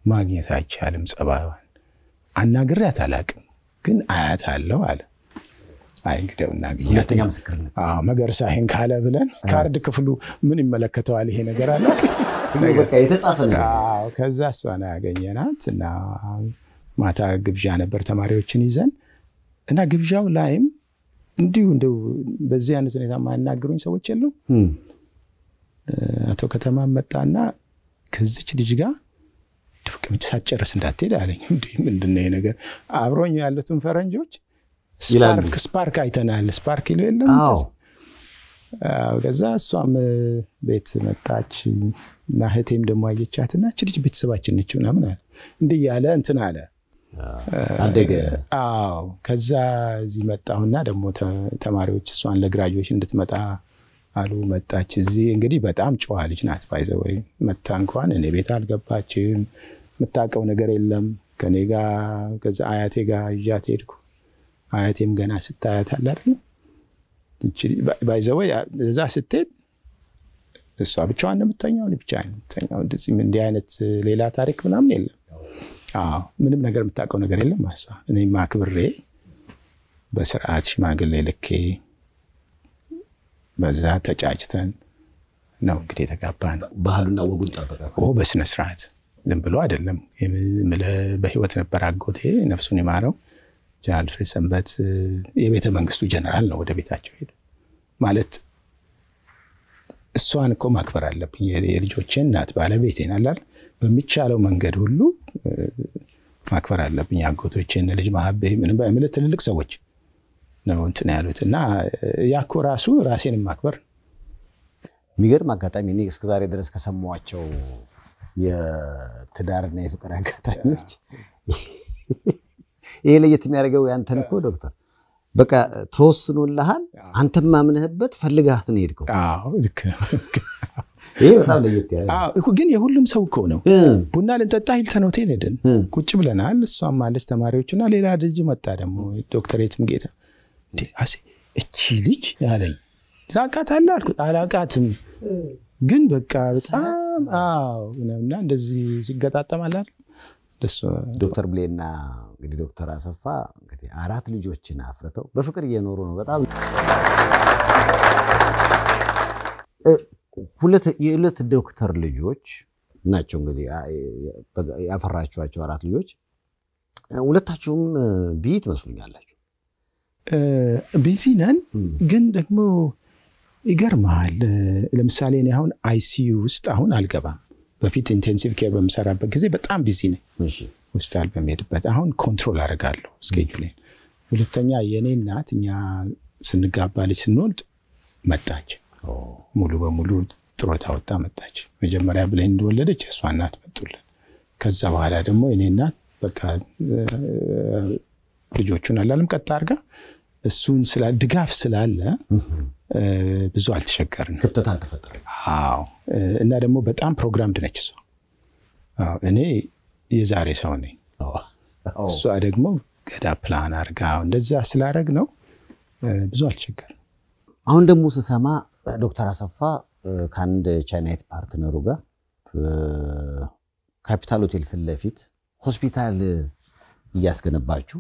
S2: ማግኘት አይቻልም። ጸባዋን አናግሬያት አላቅም ግን አያት አለው አለ። አይ እንግዲህ እናገኛለን።
S1: ሁለተኛ ምስክርነት
S2: መገርሳ ይሄን ካለ ብለን ካርድ ክፍሉ ምን ይመለከተዋል ይሄ ነገር አለ
S1: በቃ የተጻፈ ነው።
S2: ከዛ እሷን ያገኘናት እና ማታ ግብዣ ነበር ተማሪዎችን ይዘን እና ግብዣው ላይም እንዲሁ እንደው በዚህ አይነት ሁኔታ ማናገሩኝ ሰዎች የሉም። አቶ ከተማ መጣና ከዚች ልጅ ጋር ድብቅ ሳጨርስ እንዳትሄድ አለኝ። እንዴ ምንድነው ይሄ ነገር? አብሮኝ ያሉትን ፈረንጆች ስፓርክ አይተናል። ስፓርክ ይሉ የለም ከዛ እሷም ቤት መጣች እና እህቴም ደግሞ አየቻትና እቺ ልጅ ቤተሰባችን ነች ምናምን አለ። እንዴ ያለ እንትን አለ አደገ። ከዛ እዚህ መጣሁና ደግሞ ተማሪዎች እሷን ለግራጁዌሽን እንድትመጣ አሉ። መጣች። እዚህ እንግዲህ በጣም ጨዋ ልጅ ናት። ባይዘው መጣ እንኳን እኔ ቤት አልገባችም። የምታውቀው ነገር የለም ከኔ ጋር። ከዛ አያቴ ጋር ይዣት ሄድኩ። አያቴም ገና ስታያት አለ አይደል እቺ ባይዘው እዛ ስትሄድ እሷ ብቻዋን ነው የምትተኛው። እኔ ብቻዬን የምተኛው። እንደዚህ ምን እንዲህ አይነት ሌላ ታሪክ ምናምን የለም። ምንም ነገር የምታውቀው ነገር የለም። ማሷ እኔ ማክብሬ በስርዓት ሽማግሌ ልኬ በዛ ተጫጭተን ነው እንግዲህ የተጋባን።
S1: ባህሉና ወጉን ጠበቀ።
S2: በስነ ስርዓት ዝም ብሎ አይደለም። በህይወት ነበር አጎቴ ነፍሱን ይማረው። ጀነራል ፍሬ ሰንበት የቤተ መንግስቱ ጀነራል ነው። ወደ ቤታቸው ሄደ ማለት እሷን እኮ ማክበር አለብኝ። የልጆቼን እናት ባለቤቴን አላል በሚቻለው መንገድ ሁሉ ማክበር አለብኝ። አጎቶቼን ልጅ ማህበ ምን በእምነት ትልልቅ ሰዎች ነው እንትን ያሉትና ያኮ ራሱ ራሴን ማክበር
S1: የሚገርም አጋጣሚ እኔ እስከ ዛሬ ድረስ ከሰማዋቸው የትዳርና የፍቅር አጋጣሚዎች ይሄ ለየት የሚያደርገው ያንተን እኮ ዶክተር በቃ ተወስኖልሃል። አንተም ማምነህበት ፈልጋት ነው ሄድከው።
S2: ልክ ነው።
S1: ይሄ በጣም ለየት ያለ
S2: ግን የሁሉም ሰው እኮ ነው። ቡና ልንጠጣ ሂልተን ሆቴል ሄድን። ቁጭ ብለናል። እሷም ማለች ተማሪዎችና ሌላ ልጅ መጣ ደግሞ ዶክተሬትም ጌታ እንዴ አሴ እቺ ልጅ ያለኝ ታውቃታለህ አልኩት። አላውቃትም ግን በቃ በጣም ነውና እንደዚህ ሲገጣጠማል አይደል ዶክተር
S1: ብሌና እንግዲህ ዶክተር አሰፋ እንግዲህ 4 ልጆችን አፍርተው በፍቅር እየኖሩ ነው። በጣም ሁለት ዶክተር ልጆች ናቸው እንግዲህ ያፈራችኋቸው 4 ልጆች። ሁለታችሁም ቢት መስሉኛላችሁ።
S2: ቢዚ ነን ግን ደግሞ ይገርማል። ለምሳሌ እኔ አሁን አይሲዩ ውስጥ አሁን አልገባም። በፊት ኢንቴንሲቭ ኬር በመሰራበት ጊዜ በጣም ቢዚ ነኝ። ሆስፒታል በመሄድበት አሁን ኮንትሮል አደርጋለሁ ስኬጁሌን። ሁለተኛ የኔ እናት እኛ ስንጋባ ልጅ ስንወልድ መጣች። ሙሉ በሙሉ ጥሮታ ወጣ መጣች። መጀመሪያ ብሌን እንደወለደች እሷ እናት መጡልን። ከዛ በኋላ ደግሞ የኔ እናት በቃ ልጆቹን አላለም ቀጣ አርጋ እሱን ድጋፍ ስላለ ብዙ አልተቸገርንም
S1: ክፍተት አልተፈጠረም
S2: አዎ እና ደግሞ በጣም ፕሮግራምድ ነች እሷ አዎ እኔ የዛሬ ሰው ነኝ እሷ ደግሞ ገዳ ፕላን አርጋ እንደዛ ስላረግ ነው ብዙ አልተቸገርንም
S1: አሁን ደግሞ ስሰማ ዶክተር አሰፋ ካንድ ቻይናይት ፓርትነሩ ጋር ካፒታል ሆቴል ፍለፊት ሆስፒታል እያስገነባችሁ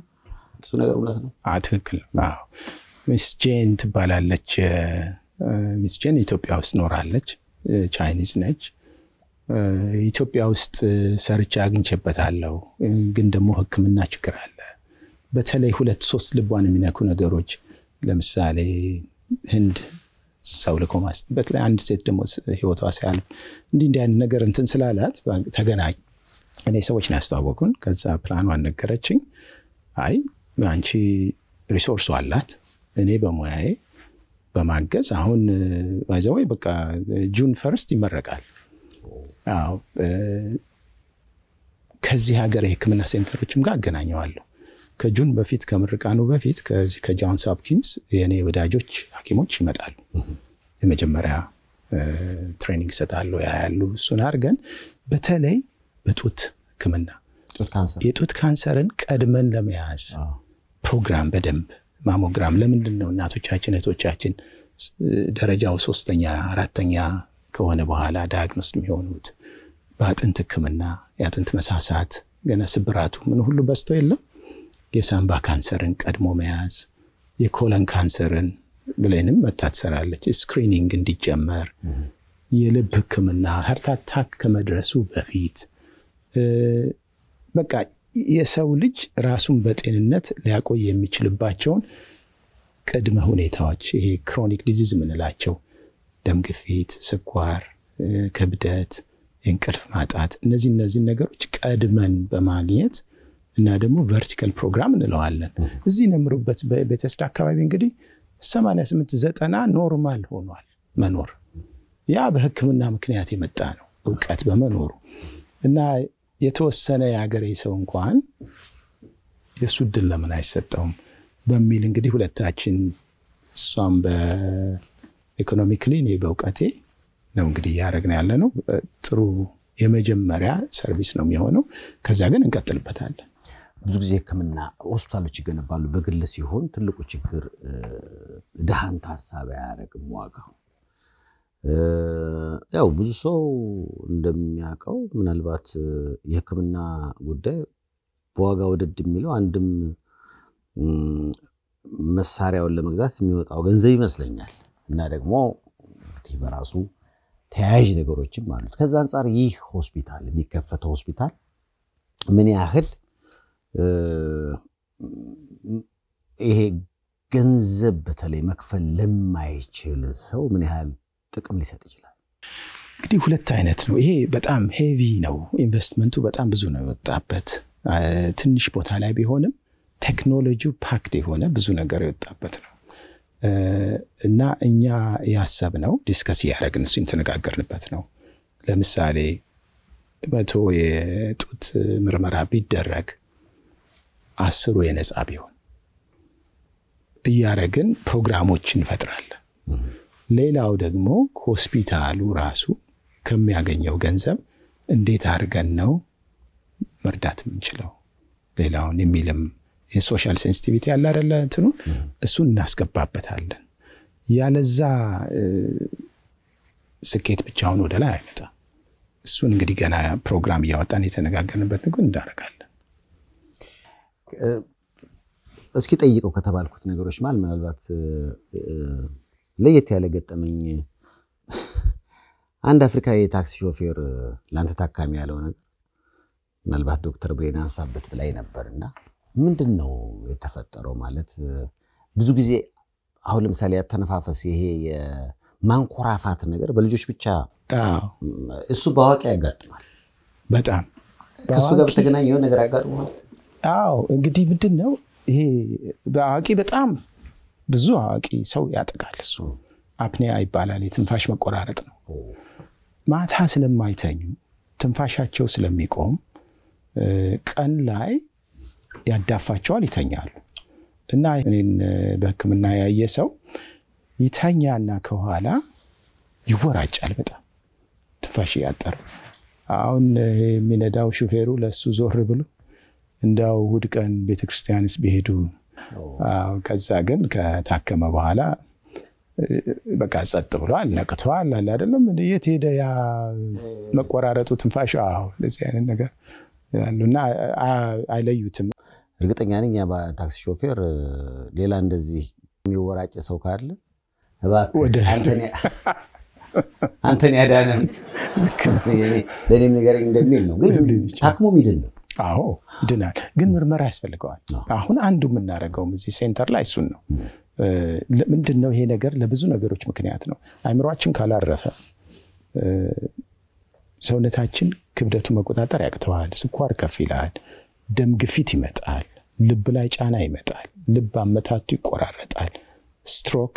S1: እሱ ነገር እውነት ነው
S2: ትክክል አዎ ሚስ ጄን ትባላለች ሚስ ጄን ኢትዮጵያ ውስጥ ኖራለች ቻይኒዝ ነች ኢትዮጵያ ውስጥ ሰርቻ አግኝቼበታለሁ ግን ደግሞ ህክምና ችግር አለ በተለይ 2-3 ልቧን የሚነኩ ነገሮች ለምሳሌ ህንድ ሰው ለኮማስ በተለይ አንድ ሴት ደግሞ ህይወቷ ሲያልፍ እንዲህ አይነት ነገር እንትን ስላላት ተገናኝ እኔ ሰዎች ያስተዋወቁን ከዛ ፕላኗን ነገረችኝ አይ አንቺ ሪሶርስ አላት እኔ በሙያዬ በማገዝ አሁን ባይዘው በቃ ጁን 1 ይመረቃል አዎ ከዚህ ሀገር የህክምና ሴንተሮችም ጋር አገናኘዋለሁ ከጁን በፊት ከምርቃኑ በፊት ከዚህ ከጆንስ ሆፕኪንስ የኔ ወዳጆች ሐኪሞች ይመጣሉ የመጀመሪያ ትሬኒንግ ሰጣሉ ያያሉ እሱን አርገን በተለይ በጡት ህክምና የጡት ካንሰርን ቀድመን ለመያዝ ፕሮግራም በደንብ ማሞግራም ለምንድነው እናቶቻችን እህቶቻችን ደረጃው 3ኛ 4ኛ ከሆነ በኋላ ዳያግኖስ የሚሆኑት በአጥንት ህክምና ያጥንት መሳሳት ገና ስብራቱ ምን ሁሉ በስተው የለም የሳምባ ካንሰርን ቀድሞ መያዝ የኮለን ካንሰርን ብለንም መታተሰራለች ስክሪኒንግ እንዲጀመር የልብ ህክምና ሃርት አታክ ከመድረሱ በፊት በቃ የሰው ልጅ ራሱን በጤንነት ሊያቆይ የሚችልባቸውን ቅድመ ሁኔታዎች ይሄ ክሮኒክ ዲዚዝ ምንላቸው ደም ግፊት ስኳር ከብደት እንቅልፍ ማጣት እነዚህ ነገሮች ቀድመን በማግኘት እና ደግሞ ቨርቲካል ፕሮግራም እንለዋለን እዚህ ነምሩበት በተስዳ አካባቢ እንግዲህ 88-90 ኖርማል ሆኗል መኖር ያ በህክምና ምክንያት የመጣ ነው ዕውቀት በመኖሩ እና የተወሰነ ያገሬ ሰው እንኳን የሱድል ለምን አይሰጠውም በሚል እንግዲህ ሁለታችን እሷም በኢኮኖሚካሊ ነው በዕውቀቴ ነው እንግዲህ ያረግና ያለ ነው ጥሩ የመጀመሪያ ሰርቪስ ነው የሚሆነው ከዛ ግን እንቀጥልበታለን
S1: ብዙ ጊዜ ህክምና ሆስፒታሎች ይገነባሉ በግል ሲሆን ትልቁ ችግር ደሃን ታሳቢ ያረግም ዋጋው ያው ብዙ ሰው እንደሚያቀው ምናልባት የህክምና ጉዳይ በዋጋ ወደድ የሚለው አንድም መሳሪያውን ለመግዛት የሚወጣው ገንዘብ ይመስለኛል እና ደግሞ እንግዲህ በራሱ ተያያዥ ነገሮችም አሉት ከዛ አንፃር ይህ ሆስፒታል የሚከፈተው ሆስፒታል ምን ያህል ይሄ ገንዘብ በተለይ መክፈል ለማይችል ሰው ምን ያህል ጥቅም ሊሰጥ ይችላል
S2: እንግዲህ ሁለት አይነት ነው ይሄ በጣም ሄቪ ነው ኢንቨስትመንቱ በጣም ብዙ ነው የወጣበት ትንሽ ቦታ ላይ ቢሆንም ቴክኖሎጂው ፓክድ የሆነ ብዙ ነገር የወጣበት ነው እና እኛ ያሰብነው ዲስከስ ያረግን እሱ ተነጋገርንበት ነው ለምሳሌ 100 የጡት ምርመራ ቢደረግ 10 የነጻ ቢሆን ያረግን ፕሮግራሞችን ፈጥራለን ሌላው ደግሞ ሆስፒታሉ ራሱ ከሚያገኘው ገንዘብ እንዴት አርገን ነው መርዳት የምንችለው ሌላውን የሚልም የሶሻል ሴንሲቲቪቲ ያለ አይደለ እንትኑ እሱን እናስገባበታለን ያለዛ ስኬት ብቻውን ወደ ላይ አይመጣ እሱን እንግዲህ ገና ፕሮግራም ያወጣን የተነጋገርንበት ነው እንዳረጋለን
S1: እስኪ ጠይቀው ከተባልኩት ነገሮች ምናልባት ለየት ያለ ገጠመኝ አንድ አፍሪካዊ ታክሲ ሾፌር ላንተ ታካሚ ያለው ነገር ምናልባት ዶክተር ብሬን አንሳበት ብላይ ነበርና ምንድነው የተፈጠረው ማለት ብዙ ጊዜ አሁን ለምሳሌ ያተነፋፈስ ይሄ የማንኮራፋት ነገር በልጆች ብቻ እሱ ባዋቂ ያጋጥማል
S2: በጣም
S1: ከሱ ጋር በተገናኘው ነገር ያጋጥማል
S2: አዎ እንግዲህ ምንድነው ይሄ ባዋቂ በጣም ብዙ አዋቂ ሰው ያጠቃል እሱ አፕኒያ ይባላል የትንፋሽ መቆራረጥ ነው ማታ ስለማይተኙ ትንፋሻቸው ስለሚቆም ቀን ላይ ያዳፋቸዋል ይተኛሉ እና እኔን በሕክምና ያየ ሰው ይተኛና ከኋላ ይወራጫል በጣም ትንፋሽ ያጠረ አሁን የሚነዳው ሹፌሩ ለሱ ዞር ብሎ እንዳው እሑድ ቀን ቤተክርስቲያንስ ቢሄዱ ከዛ ግን ከታከመ በኋላ በቃ ጸጥ ብሏል ነቅቷል አለ አይደለም የት ሄደ ያ መቆራረጡ ትንፋሽ ለዚህ አይነት ነገር ያሉና አይለዩትም
S1: እርግጠኛ ነኝ ያ ታክሲ ሾፌር ሌላ እንደዚህ የሚወራጭ ሰው ካለ እባክህ አንተን ያዳነን ለኔም ነገር እንደሚል ነው ግን ታክሞ ይድን ነው
S2: አዎ ይድናል ግን ምርመራ ያስፈልገዋል አሁን አንዱ የምናረጋው እዚህ ሴንተር ላይ እሱን ነው ምንድነው ይሄ ነገር ለብዙ ነገሮች ምክንያት ነው አይምሮአችን ካላረፈ ሰውነታችን ክብደቱ መቆጣጠር ያቅተዋል ስኳር ከፍ ይላል ደም ግፊት ይመጣል ልብ ላይ ጫና ይመጣል ልብ አመታቱ ይቆራረጣል ስትሮክ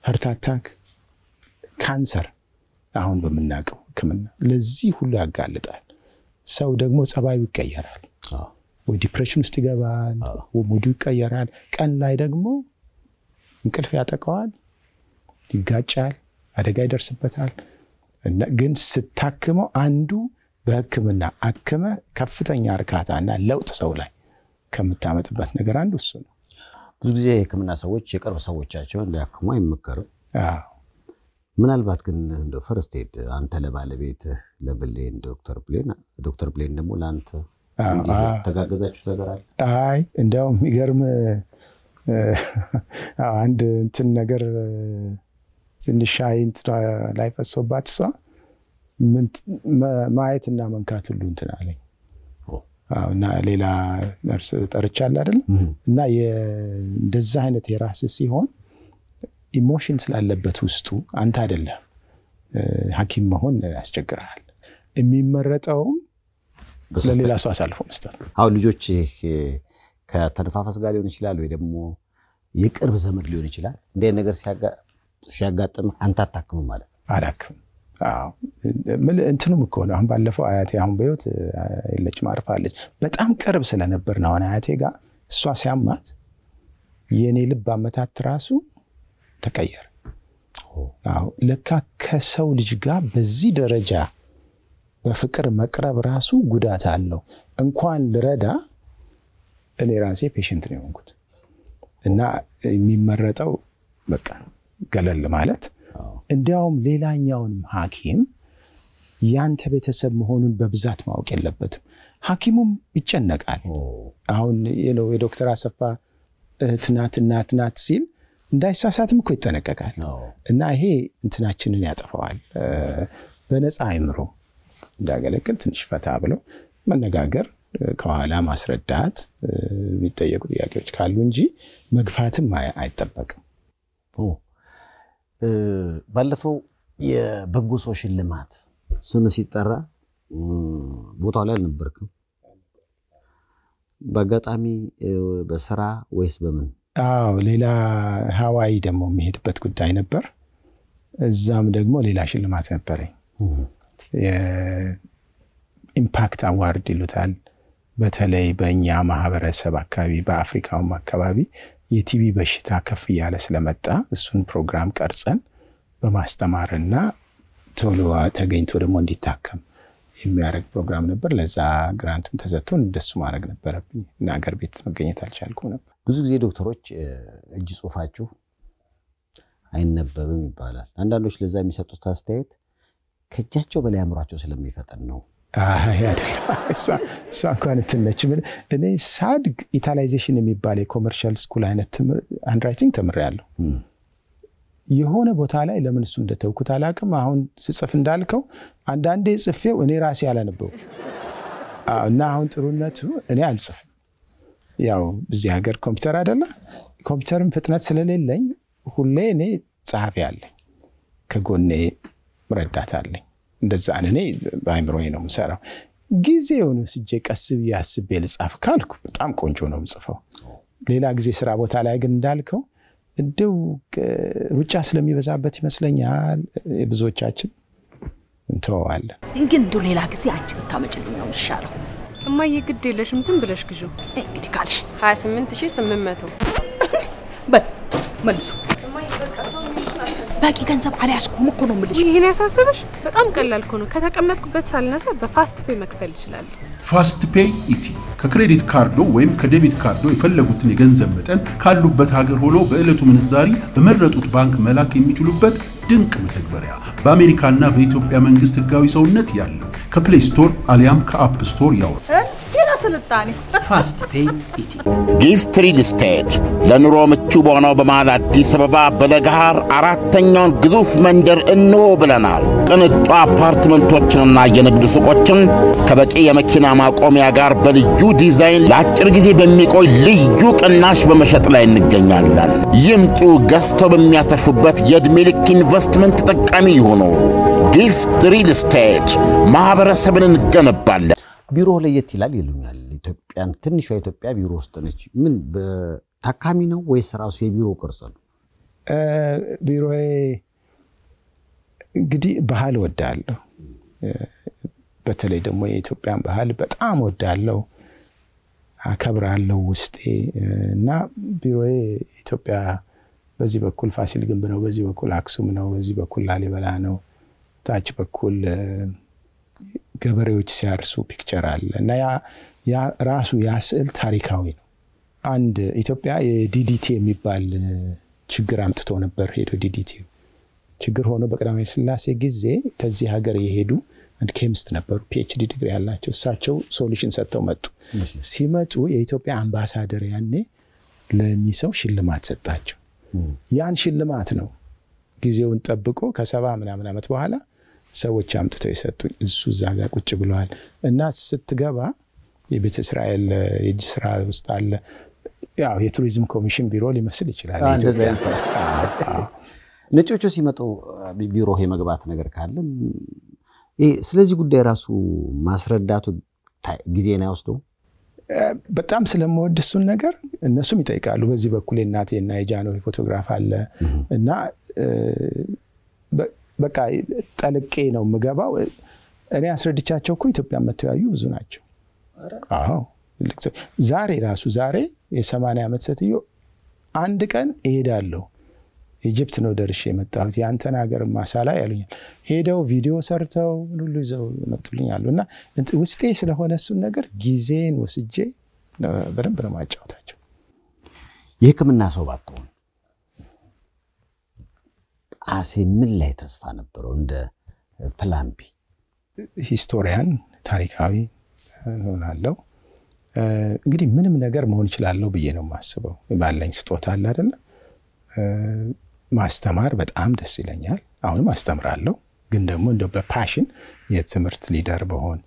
S2: ሃርት አታክ ካንሰር አሁን በመናቀው ህክምና ለዚህ ሁሉ ያጋልጣል ሰው ደግሞ ጸባዩ ይቀየራል ወይ ዲፕሬሽን ውስጥ ይገባል ወይ ሙዱ ይቀየራል ቀን ላይ ደግሞ እንቅልፍ ያጠቃዋል ይጋጫል አደጋ ይደርስበታል እና ግን ስታክመው አንዱ በህክምና አክመ ከፍተኛ እርካታና ለውጥ ሰው ላይ ከምታመጥበት ነገር አንዱ እሱ ነው
S1: ብዙ ጊዜ ህክምና ሰዎች የቅርብ ሰዎቻቸውን ሊያክሙ አይመከርም ምናልባት ግን እንደ ፈርስት ኤድ አንተ ለባለቤት ለብሌን ዶክተር ብሌን ደግሞ ላንተ ተጋገዛችሁ ነገር አለ
S2: አይ እንደው የሚገርም አንድ እንትን ነገር ትንሽ አይንት ላይ ፈሶባት እሷ ማየትና መንካት ሁሉ እንትን አለኝ እና ሌላ ነርስ ጠርቻለሁ አይደል እና እንደዛ አይነት የራስ ሲሆን ኢሞሽን ስላለበት ውስጡ አንተ አይደለም ሐኪም መሆን ያስቸግራል የሚመረጠው ለሌላ ሰው አሳልፎ መስጠት
S1: አሁን ልጆች ከተነፋፈስ ጋር ሊሆን ይችላል ወይ ደግሞ የቅርብ ዘመድ ሊሆን ይችላል እንደ ነገር ሲያጋጥም አንተ አታክም ማለት
S2: አላክም እንትኑም እኮ ነው አሁን ባለፈው አያቴ አሁን በህይወት የለች ማርፋለች በጣም ቅርብ ስለነበር ነው አያቴ ጋር እሷ ሲያማት የኔ ልብ አመታት ራሱ ተቀየረ ለካ ከሰው ልጅ ጋር በዚህ ደረጃ በፍቅር መቅረብ ራሱ ጉዳት አለው እንኳን ልረዳ እኔ ራሴ ፔሸንት ነው የሆንኩት እና የሚመረጠው በቃ ገለል ማለት እንዲያውም ሌላኛውን ሐኪም ያንተ ቤተሰብ መሆኑን በብዛት ማወቅ የለበትም ሐኪሙም ይጨነቃል አሁን የዶክተር አሰፋ እናት ሲል እንዳይሳሳትም እኮ ይጠነቀቃል እና ይሄ እንትናችንን ያጠፋዋል በነፃ አይምሮ እንዳገለግል ትንሽ ፈታ ብለው መነጋገር ከኋላ ማስረዳት የሚጠየቁ ጥያቄዎች ካሉ እንጂ መግፋትም አይጠበቅም
S1: ባለፈው የበጎ ሰው ሽልማት ስም ሲጠራ ቦታው ላይ አልነበርክም በአጋጣሚ በስራ ወይስ በምን
S2: ሌላ ሃዋይ ደግሞ የሚሄድበት ጉዳይ ነበር እዛም ደግሞ ሌላ ሽልማት ነበረኝ የኢምፓክት አዋርድ ይሉታል በተለይ በእኛ ማህበረሰብ አካባቢ በአፍሪካውም አካባቢ የቲቪ በሽታ ከፍ ያለ ስለመጣ እሱን ፕሮግራም ቀርጸን በማስተማርና ቶሎ ተገኝቶ ደግሞ እንዲታከም የሚያደርግ ፕሮግራም ነበር ለዛ ግራንትም ተሰጥቶን እንደሱ ማድረግ ነበረብኝ እና ሀገር ቤት መገኘት አልቻልኩም ነበር
S1: ብዙ ጊዜ ዶክተሮች እጅ ጽሁፋችሁ አይነበብም ይባላል አንዳንዶች ለዛ የሚሰጡት አስተያየት ከእጃቸው በላይ አምሯቸው ስለሚፈጠን ነው
S2: አይደለም እሷ እንኳን ትነች እኔ ሳድግ ኢታላይዜሽን የሚባል የኮመርሻል ስኩል አይነት ሃንድራይቲንግ ተምሬያለሁ የሆነ ቦታ ላይ ለምን እሱ እንደተውኩት አላቅም አሁን ስጽፍ እንዳልከው አንዳንዴ ጽፌው እኔ ራሴ ያላነበው እና አሁን ጥሩነቱ እኔ አልጽፍም ያው በዚህ ሀገር ኮምፒውተር አይደለ ኮምፒውተርም ፍጥነት ስለሌለኝ ሁሌ እኔ ጻፍ ያለኝ ከጎኔ ረዳት አለኝ እንደዛ እኔ በአይምሮዬ ነው የምሰራው ጊዜው ነው ስጄ ቀስብ ያስቤ ልጻፍ ካልኩ በጣም ቆንጆ ነው የምጽፈው ሌላ ጊዜ ስራ ቦታ ላይ ግን እንዳልከው እንደው ሩጫ ስለሚበዛበት ይመስለኛል ብዙዎቻችን እንተዋለን
S6: ግን ሌላ ጊዜ አንቺ ብታመጭልኝ ነው የሚሻለው እማዬ ግድ የለሽም ዝም ብለሽ ግዢው
S7: እንግዲህ ካልሽ
S6: 28800
S7: መልሶ ባቂ ገንዘብ አልያዝኩም እኮ ነው የምልሽ።
S6: ይሄን ያሳስብሽ? በጣም ቀላል እኮ ነው። ከተቀመጥኩበት ሳልነሳ በፋስት ፔይ መክፈል ይችላል።
S8: ፋስት ፔይ ኢቲ ከክሬዲት ካርዶ ወይም ከዴቢት ካርዶ የፈለጉትን የገንዘብ መጠን ካሉበት ሀገር ሆኖ በእለቱ ምንዛሪ በመረጡት ባንክ መላክ የሚችሉበት ድንቅ መተግበሪያ በአሜሪካና በኢትዮጵያ መንግስት ህጋዊ ሰውነት ያለው ከፕሌይ ስቶር አሊያም ከአፕ ስቶር ያውሩ።
S7: ስልጣኔ
S2: ፋስት ፔይ ኢቲ
S9: ጊፍት ሪል ስቴት ለኑሮ ምቹ በሆነው በመሃል አዲስ አበባ በለገሃር አራተኛውን ግዙፍ መንደር እንሆ ብለናል። ቅንጡ አፓርትመንቶችንና የንግድ ሱቆችን ከበቂ የመኪና ማቆሚያ ጋር በልዩ ዲዛይን ለአጭር ጊዜ በሚቆይ ልዩ ቅናሽ በመሸጥ ላይ እንገኛለን። ይምጡ፣ ገዝተው በሚያተርፉበት የዕድሜ ልክ ኢንቨስትመንት ተጠቃሚ ይሁኑ። ጊፍት ሪል ስቴት ማህበረሰብን እንገነባለን።
S1: ቢሮ ለየት ይላል ይሉኛል። ኢትዮጵያን ትንሿ ኢትዮጵያ ቢሮ ውስጥ ነች። ምን በታካሚ ነው ወይስ ራሱ የቢሮ ቅርጽ ነው?
S2: ቢሮዬ እንግዲህ ባህል ወዳለሁ። በተለይ ደግሞ የኢትዮጵያን ባህል በጣም ወዳለሁ፣ አከብራለሁ ውስጤ እና ቢሮዬ ኢትዮጵያ በዚህ በኩል ፋሲል ግንብ ነው፣ በዚህ በኩል አክሱም ነው፣ በዚህ በኩል ላሊበላ ነው፣ ታች በኩል ገበሬዎች ሲያርሱ ፒክቸር አለ እና ያ ራሱ ያ ስዕል ታሪካዊ ነው። አንድ ኢትዮጵያ የዲዲቲ የሚባል ችግር አምጥቶ ነበር። ሄዶ ዲዲቲ ችግር ሆኖ በቀዳማዊ ሥላሴ ጊዜ ከዚህ ሀገር የሄዱ አንድ ኬሚስት ነበሩ፣ ፒኤችዲ ዲግሪ ያላቸው። እሳቸው ሶሉሽን ሰጥተው መጡ። ሲመጡ የኢትዮጵያ አምባሳደር ያኔ ለሚሰው ሽልማት ሰጣቸው። ያን ሽልማት ነው ጊዜውን ጠብቆ ከ70 ምናምን ዓመት በኋላ ሰዎች አምጥተው ይሰጡኝ። እሱ እዛ ጋር ቁጭ ብለዋል እና ስትገባ የቤተ እስራኤል የእጅ ስራ ውስጥ አለ። ያው የቱሪዝም ኮሚሽን ቢሮ ሊመስል ይችላል።
S1: ነጮቹ ሲመጡ ቢሮ የመግባት ነገር ካለ ስለዚህ ጉዳይ ራሱ ማስረዳቱ ጊዜና ያወስደው።
S2: በጣም ስለምወድ እሱን ነገር እነሱም ይጠይቃሉ። በዚህ በኩል እናቴና የጃኖ ፎቶግራፍ አለ እና በቃ ጠልቄ ነው ምገባው። እኔ አስረድቻቸው እኮ ኢትዮጵያ መተያዩ ብዙ ናቸው። አዎ ዛሬ የ80 ዓመት ሴትዮ አንድ ቀን እሄዳለሁ ኢጂፕት ነው ደርሼ የመጣሁት ያንተን ሀገር ማሳላ ያሉኛል። ሄደው ቪዲዮ ሰርተው ሁሉ ይዘው መጥልኛልና ውስጤ ስለሆነ እሱን ነገር ጊዜን ወስጄ በደንብ ነው ማጫወታቸው።
S1: የህክምና ሰው ባትሆን አሴ ምን ላይ ተስፋ ነበረው? እንደ ፕላን ቢ
S2: ሂስቶሪያን ታሪካዊ ሆናለሁ። እንግዲህ ምንም ነገር መሆን ይችላልው ብዬ ነው ማስበው። ባለኝ ስጦታ አለ አይደል? ማስተማር በጣም ደስ ይለኛል። አሁንም አስተምራለሁ፣ ግን ደግሞ እንደ በፓሽን የትምህርት ሊደር በሆን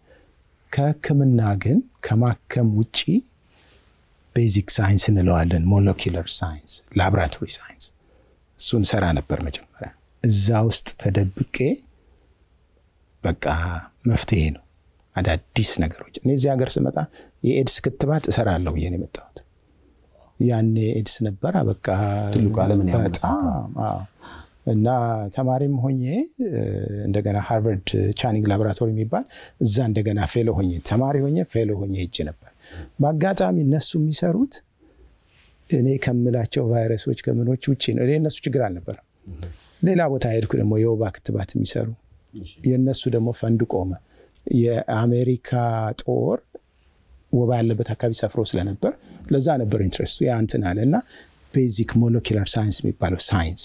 S2: ከህክምና ግን ከማከም ውጪ ቤዚክ ሳይንስ እንለዋለን፣ ሞለኪውላር ሳይንስ፣ ላቦራቶሪ ሳይንስ እሱን ሰራ ነበር መጀመሪያ። እዛ ውስጥ ተደብቄ በቃ መፍትሄ ነው አዳዲስ ነገሮች። እኔ እዚህ ሀገር ስመጣ የኤድስ ክትባት እሰራለሁ ብዬ ነው የመጣሁት። ያኔ ኤድስ ነበር በቃ
S1: ትልቁ ዓለምን
S2: ያመጣው እና ተማሪም ሆኜ እንደገና ሃርቫርድ ቻኒንግ ላቦራቶሪ የሚባል እዛ እንደገና ፌሎ ሆኜ ተማሪ ሆኜ ፌሎ ሆኜ ሄጄ ነበር። በአጋጣሚ እነሱ የሚሰሩት እኔ ከምላቸው ቫይረሶች ከምኖች ውጪ ነው። እነሱ ችግር አልነበረም። ሌላ ቦታ ሄድኩ ደግሞ የወባ ክትባት የሚሰሩ የነሱ ደግሞ ፈንድ ቆመ። የአሜሪካ ጦር ወባ ያለበት አካባቢ ሰፍሮ ስለነበር ለዛ ነበር ኢንትረስቱ ያንተን አለና ቤዚክ ሞለኪውላር ሳይንስ የሚባለው ሳይንስ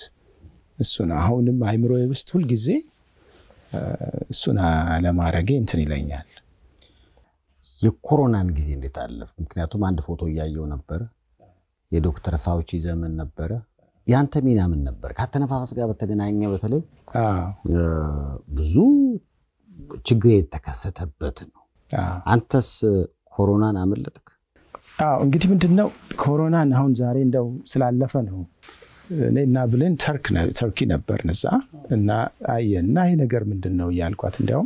S2: እሱና አሁንም አይምሮዬ ውስጥ ሁሉ ጊዜ እሱና ለማረጌ እንትን ይለኛል።
S1: የኮሮናን ጊዜ እንዴት አለፈ? ምክንያቱም አንድ ፎቶ ያያየው ነበር የዶክተር ፋውቺ ዘመን ነበር። ያንተ ሚና ምን ነበር? ከተነፋፈስ ጋር በተገናኘ በተለይ ብዙ ችግር የተከሰተበት ነው። አንተስ ኮሮናን አመለጥክ?
S2: እንግዲህ ምንድነው ኮሮናን አሁን ዛሬ እንደው ስላለፈ ነው። እኔና ብለን ተርኪ ነበር ነዛ እና አየና ይሄ ነገር ምንድነው ያልኳት። እንደው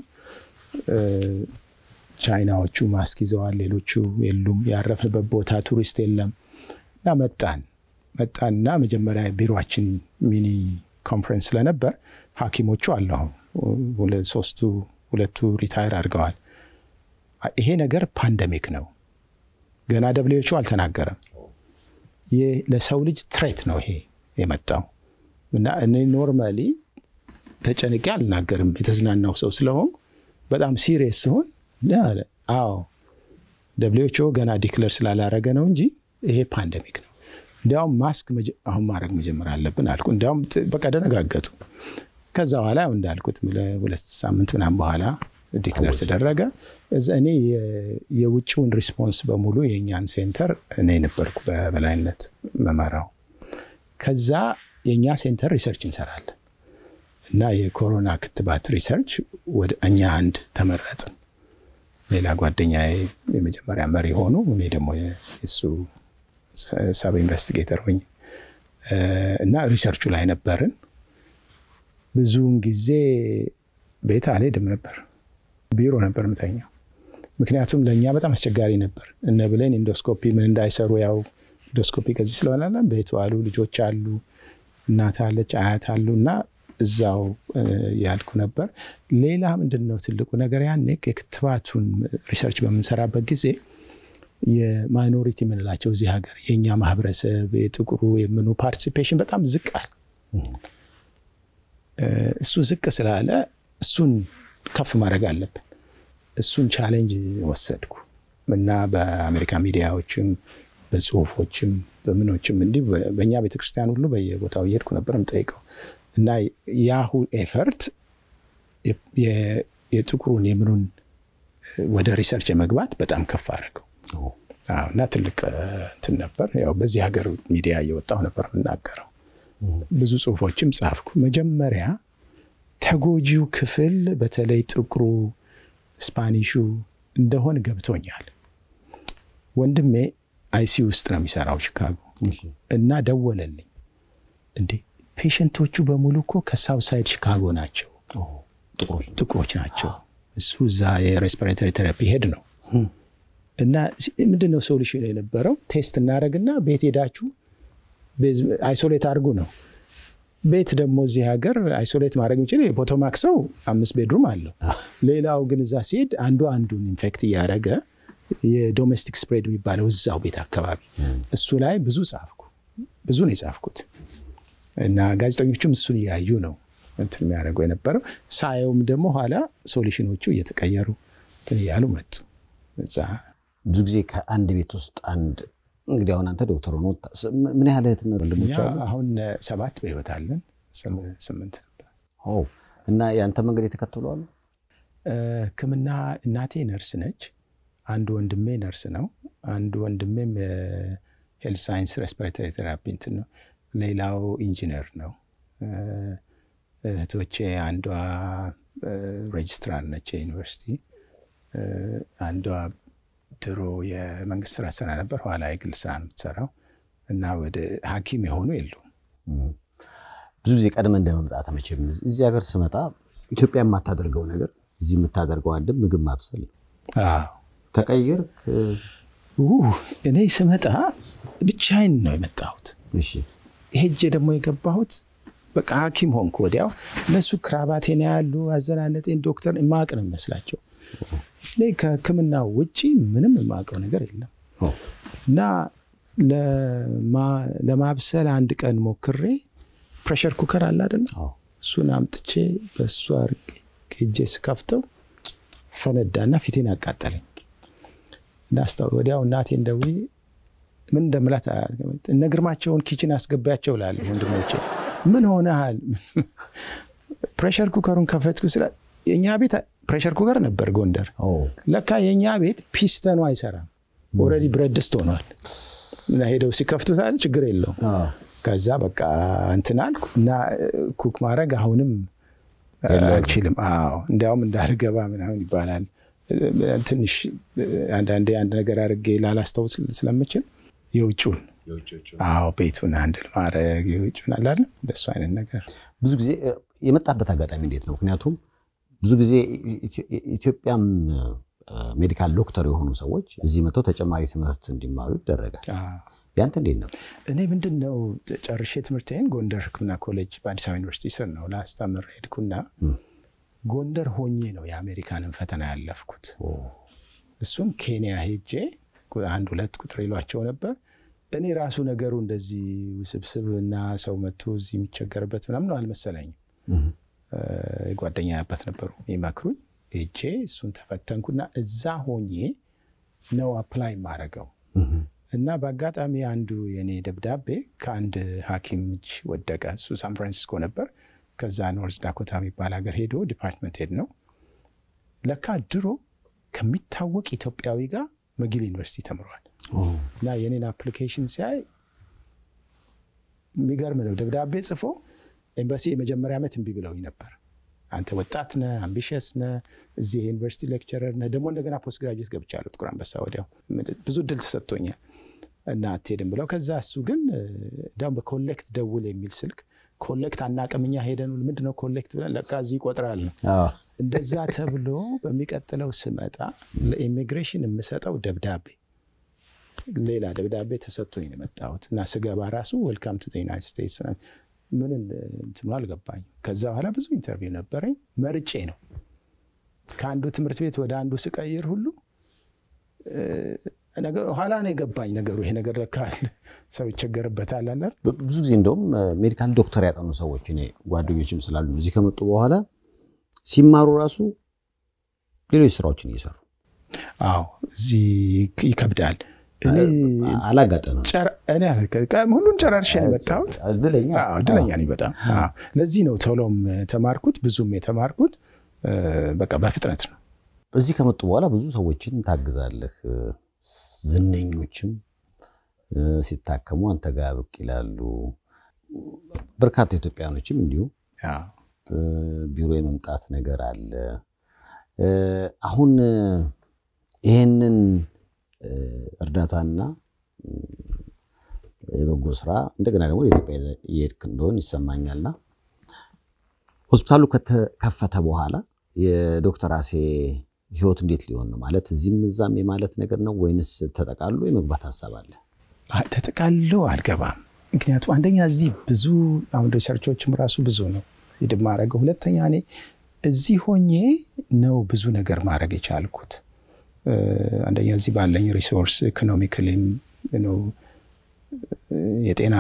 S2: ቻይናዎቹ ማስክ ይዘዋል፣ ሌሎቹ የሉም፣ ያረፍንበት ቦታ ቱሪስት የለም። እና መጣንና መጀመሪያ ቢሮአችን ሚኒ ኮንፈረንስ ስለነበር ሐኪሞቹ አሉ። ሁለቱ ሪታየር አድርገዋል። ይሄ ነገር ፓንደሚክ ነው ገና WHO አልተናገረም ለሰው ልጅ ትሬት ነው ይሄ የመጣው እና እኔ ኖርማሊ ተጨንቄ አልናገርም የተዝናናው ሰው ስለሆን በጣም ሲሪየስ ሲሆን ያለ አዎ WHO ገና ዲክሌር ስላላረገ ነው እንጂ ይሄ ፓንደሚክ ነው እንዲያውም ማስክ አሁን ማድረግ መጀመር አለብን አልኩ እንዲያውም በቃ ደነጋገጡ ከዛ በኋላ እንዳልኩት ለሁለት ሳምንት ምናምን በኋላ ዲክሌር ተደረገ እኔ የውጭውን ሪስፖንስ በሙሉ የኛን ሴንተር እኔ ነበርኩ በበላይነት መመራው ከዛ የኛ ሴንተር ሪሰርች እንሰራለን እና የኮሮና ክትባት ሪሰርች ወደ እኛ አንድ ተመረጥን ሌላ ጓደኛዬ የመጀመሪያ መሪ ሆኖ እኔ ደግሞ እሱ ሰብ ኢንቨስቲጌተር ሆኜ እና ሪሰርቹ ላይ ነበርን ብዙውን ጊዜ ቤት አልሄድም ነበር ቢሮ ነበር ምተኛው ምክንያቱም ለኛ በጣም አስቸጋሪ ነበር እነ ብለን ኢንዶስኮፒ ምን እንዳይሰሩ ያው ኢንዶስኮፒ ከዚህ ስለሆነና ቤቱ አሉ ልጆች አሉ እናት አለች አያት አሉና እዛው ያልኩ ነበር ሌላ ምንድነው ትልቁ ነገር ያኔ የክትባቱን ሪሰርች በመንሰራበት ጊዜ የማይኖሪቲ ምንላቸው እዚህ ሀገር የኛ ማህበረሰብ የጥቁሩ የምኑ ፓርቲሲፔሽን በጣም ዝቃል እሱ ዝቅ ስላለ እሱን ከፍ ማድረግ አለብን እሱን ቻሌንጅ ወሰድኩ እና በአሜሪካ ሚዲያዎችም በጽሁፎችም በምኖችም እንዲ በእኛ ቤተክርስቲያን ሁሉ በየቦታው እየሄድኩ ነበር እንጠይቀው እና ያሁ ኤፈርት የጥቁሩን የምኑን ወደ ሪሰርች የመግባት በጣም ከፍ አደረገው እና ትልቅ እንትን ነበር ያው በዚህ ሀገር ሚዲያ እየወጣው ነበር እናገረው ብዙ ጽሁፎችም ጻፍኩ መጀመሪያ ተጎጂው ክፍል በተለይ ጥቁሩ ስፓኒሹ እንደሆነ ገብቶኛል ወንድሜ አይሲ ውስጥ ነው የሚሰራው ቺካጎ እና ደወለልኝ እንዴ ፔሸንቶቹ በሙሉ እኮ ከሳውት ሳይድ ቺካጎ ናቸው ጥቁሮች ናቸው እሱ እዛ የሬስፒሬተሪ ቴራፒ ሄድ ነው እና ምንድነው ሶሉሽን የነበረው ቴስት እናረግና ቤት ሄዳችሁ አይሶሌት አድርጉ ነው ቤት ደግሞ እዚህ ሀገር አይሶሌት ማድረግ እንችል የፖቶማክ ሰው 5 ቤድሩም አለው ሌላው ግን እዛ ሲሄድ አንዱን ኢንፌክት ያደረገ የዶሜስቲክ ስፕሬድ የሚባለው እዛው ቤት አካባቢ እሱ ላይ ብዙ ነው የጻፍኩት እና ጋዜጠኞቹም እሱን ያዩ ነው እንትን የሚያደርጉ የነበረው ሳየውም ደግሞ ኋላ ሶሉሽኖቹ እየተቀየሩ ያሉ መጡ እዛ
S1: ብዙ ጊዜ ከአንድ ቤት ውስጥ አንድ እንግዲህ አሁን አንተ ዶክተር ሆኖ ምን ያህል እህትና ወንድሞች አሉ
S2: አሁን 7 በህይወት አለን 8
S1: እና ያንተ መንገድ የተከተሉ አሉ
S2: ህክምና እናቴ ነርስ ነች አንድ ወንድሜ ነርስ ነው አንድ ወንድሜም ሄልዝ ሳይንስ ሬስፒሬተሪ ቴራፒ እንትን ነው ሌላው ኢንጂነር ነው እህቶቼ አንዷ ሬጅስትራር ነች ዩኒቨርሲቲ አንዷ ድሮ የመንግስት ስራ ሰራ ነበር ኋላ የግል ስራ ነው የምትሰራው እና ወደ ሐኪም የሆኑ የሉም
S1: ብዙ ጊዜ ቀደም እንደመምጣት መቼም እዚህ ሀገር ስመጣ ኢትዮጵያ የማታደርገው ነገር እዚህ የምታደርገው አንድ ምግብ ማብሰል ተቀየር
S2: እኔ ስመጣ ብቻዬን ነው የመጣሁት እሺ ሄጄ ደግሞ የገባሁት በቃ ሐኪም ሆንኩ ወዲያው እነሱ ክራባቴን ያሉ አዘናነቴን ዶክተር ማቅ ነው መስላቸው ከህክምና ውጪ ምንም የማውቀው ነገር የለም እና ለማብሰል አንድ ቀን ሞክሬ ፕሬሸር ኩከር አለ አይደል እሱን አምጥቼ በሱ አርጌ ከጄ ስከፍተው ፈነዳና ፊቴን አቃጠለኝ ዳስታው ወዲያው እናቴ እንደውይ ምን እንደምላት እነግርማቸውን ኪችን አስገባያቸው ላል ወንድሞቼ ምን ሆነሃል ፕሬሸር ኩከሩን ከፈትኩ ስለ የኛ ቤት ፕሬሸር ኩከር ነበር ጎንደር ለካ የኛ ቤት ፒስተኑ አይሰራም ኦሬዲ ብረት ድስት ሆኗል እና ሄደው ሲከፍቱት አለ ችግር የለውም ከዛ በቃ እንትን አልኩ እና ኩክ ማድረግ አሁንም አልችልም እንዲያውም እንዳልገባ ምናምን ይባላል ትንሽ አንድ ነገር አድርጌ ላላስተውስ ስለምችል የውጭውን ቤቱን አንድል ማድረግ የውጭውን አለ አይደል ደስ አይነት ነገር
S1: ብዙ ጊዜ የመጣበት አጋጣሚ እንዴት ነው ምክንያቱም ብዙ ጊዜ ኢትዮጵያም ሜዲካል ዶክተር የሆኑ ሰዎች እዚህ መተው ተጨማሪ ትምህርት እንዲማሩ ይደረጋል ያንተ እንዴት ነው
S2: እኔ ምንድነው ጨርሼ ትምህርቴን ጎንደር ህክምና ኮሌጅ በአዲስ አበባ ዩኒቨርሲቲ ስር ነው ላስተምር ሄድኩና ጎንደር ሆኜ ነው የአሜሪካንን ፈተና ያለፍኩት እሱን ኬንያ ሄጄ አንድ ሁለት ቁጥር ይሏቸው ነበር። እኔ ራሱ ነገሩ እንደዚህ ውስብስብና ሰው መጥቶ እዚህ የሚቸገርበት ምናምን አልመሰለኝም። ጓደኛ ያባት ነበሩ ይመክሩኝ። ሄጄ እሱን ተፈተንኩና እዛ ሆኜ ነው አፕላይ ማረገው እና በአጋጣሚ አንዱ የኔ ደብዳቤ ከአንድ ሐኪም እጅ ወደቀ። እሱ ሳን ፍራንሲስኮ ነበር። ከዛ ኖርዝ ዳኮታ የሚባል ሀገር ሄዶ ዲፓርትመንት ሄድ ነው። ለካ ድሮ ከሚታወቅ ኢትዮጵያዊ ጋር መጊል ዩኒቨርሲቲ ተምሯል እና የኔን አፕሊኬሽን ሲያይ የሚገርም ነው። ደብዳቤ ጽፎ ኤምባሲ የመጀመሪያ ዓመት እምቢ ብለውኝ ነበር። አንተ ወጣት ነህ፣ አምቢሽስ ነህ፣ እዚህ ዩኒቨርሲቲ ሌክቸረር ነህ፣ ደግሞ እንደገና ፖስት ግራጁዌት ገብቻለሁ ጥቁር አንበሳ። ወዲያው ብዙ እድል ተሰጥቶኛል እና አትሄድም ብለው ከዛ እሱ ግን ዳም በኮሌክት ደውል የሚል ስልክ ኮሌክት አናቀምኛ ሄደን ምንድነው ኮሌክት ብለን ለካ እዚህ ይቆጥራል ነው እንደዛ ተብሎ በሚቀጥለው ስመጣ ለኢሚግሬሽን የምሰጠው ደብዳቤ ሌላ ደብዳቤ ተሰጥቶኝ ነው መጣሁት እና ስገባ ራሱ ዌልካም ቱ ዘ ዩናይትድ ስቴትስ ምን እንትን አልገባኝ። ከዛ በኋላ ብዙ ኢንተርቪው ነበረኝ። መርጬ ነው ከአንዱ ትምህርት ቤት ወደ አንዱ ስቀይር ሁሉ ነገር ኋላ ነው የገባኝ ነገሩ። ይሄ ነገር ለካል ሰው ይቸገርበታል አለ።
S1: ብዙ ጊዜ እንደውም ሜዲካል ዶክተር ያጠኑ ሰዎች እኔ ጓደኞችም ስላሉ እዚህ ከመጡ በኋላ ሲማሩ ራሱ ሌሎች ስራዎችን እየሰሩ
S2: አዎ እዚህ ይከብዳል። እኔ
S1: አላጋጠመም
S2: እኔ ሁሉን ጨራርሼ ነው መጣሁት።
S1: እድለኛ
S2: ነኝ በጣም። ለዚህ ነው ቶሎም ተማርኩት ብዙም የተማርኩት በቃ በፍጥነት ነው።
S1: እዚህ ከመጡ በኋላ ብዙ ሰዎችን ታግዛለህ። ዝነኞችም ሲታከሙ አንተ ጋር ብቅ ይላሉ። በርካታ ኢትዮጵያኖችም እንዲሁ ቢሮ የመምጣት ነገር አለ። አሁን ይሄንን እርዳታና የበጎ ስራ እንደገና ደግሞ ኢትዮጵያ የሄድክ እንደሆነ ይሰማኛልና ሆስፒታሉ ከተከፈተ በኋላ የዶክተር አሴ ህይወት እንዴት ሊሆን ነው ማለት እዚህም እዛም የማለት ነገር ነው ወይንስ ተጠቃሎ የመግባት ሐሳብ አለ?
S2: ተጠቃሎ አልገባም። ምክንያቱም አንደኛ እዚህ ብዙ አሁን ሪሰርቾችም ራሱ ብዙ ነው ይድማረገው። ሁለተኛ እኔ እዚህ ሆኜ ነው ብዙ ነገር ማድረግ የቻልኩት። አንደኛ እዚህ ባለኝ ሪሶርስ ኢኮኖሚካሊም ነው የጤና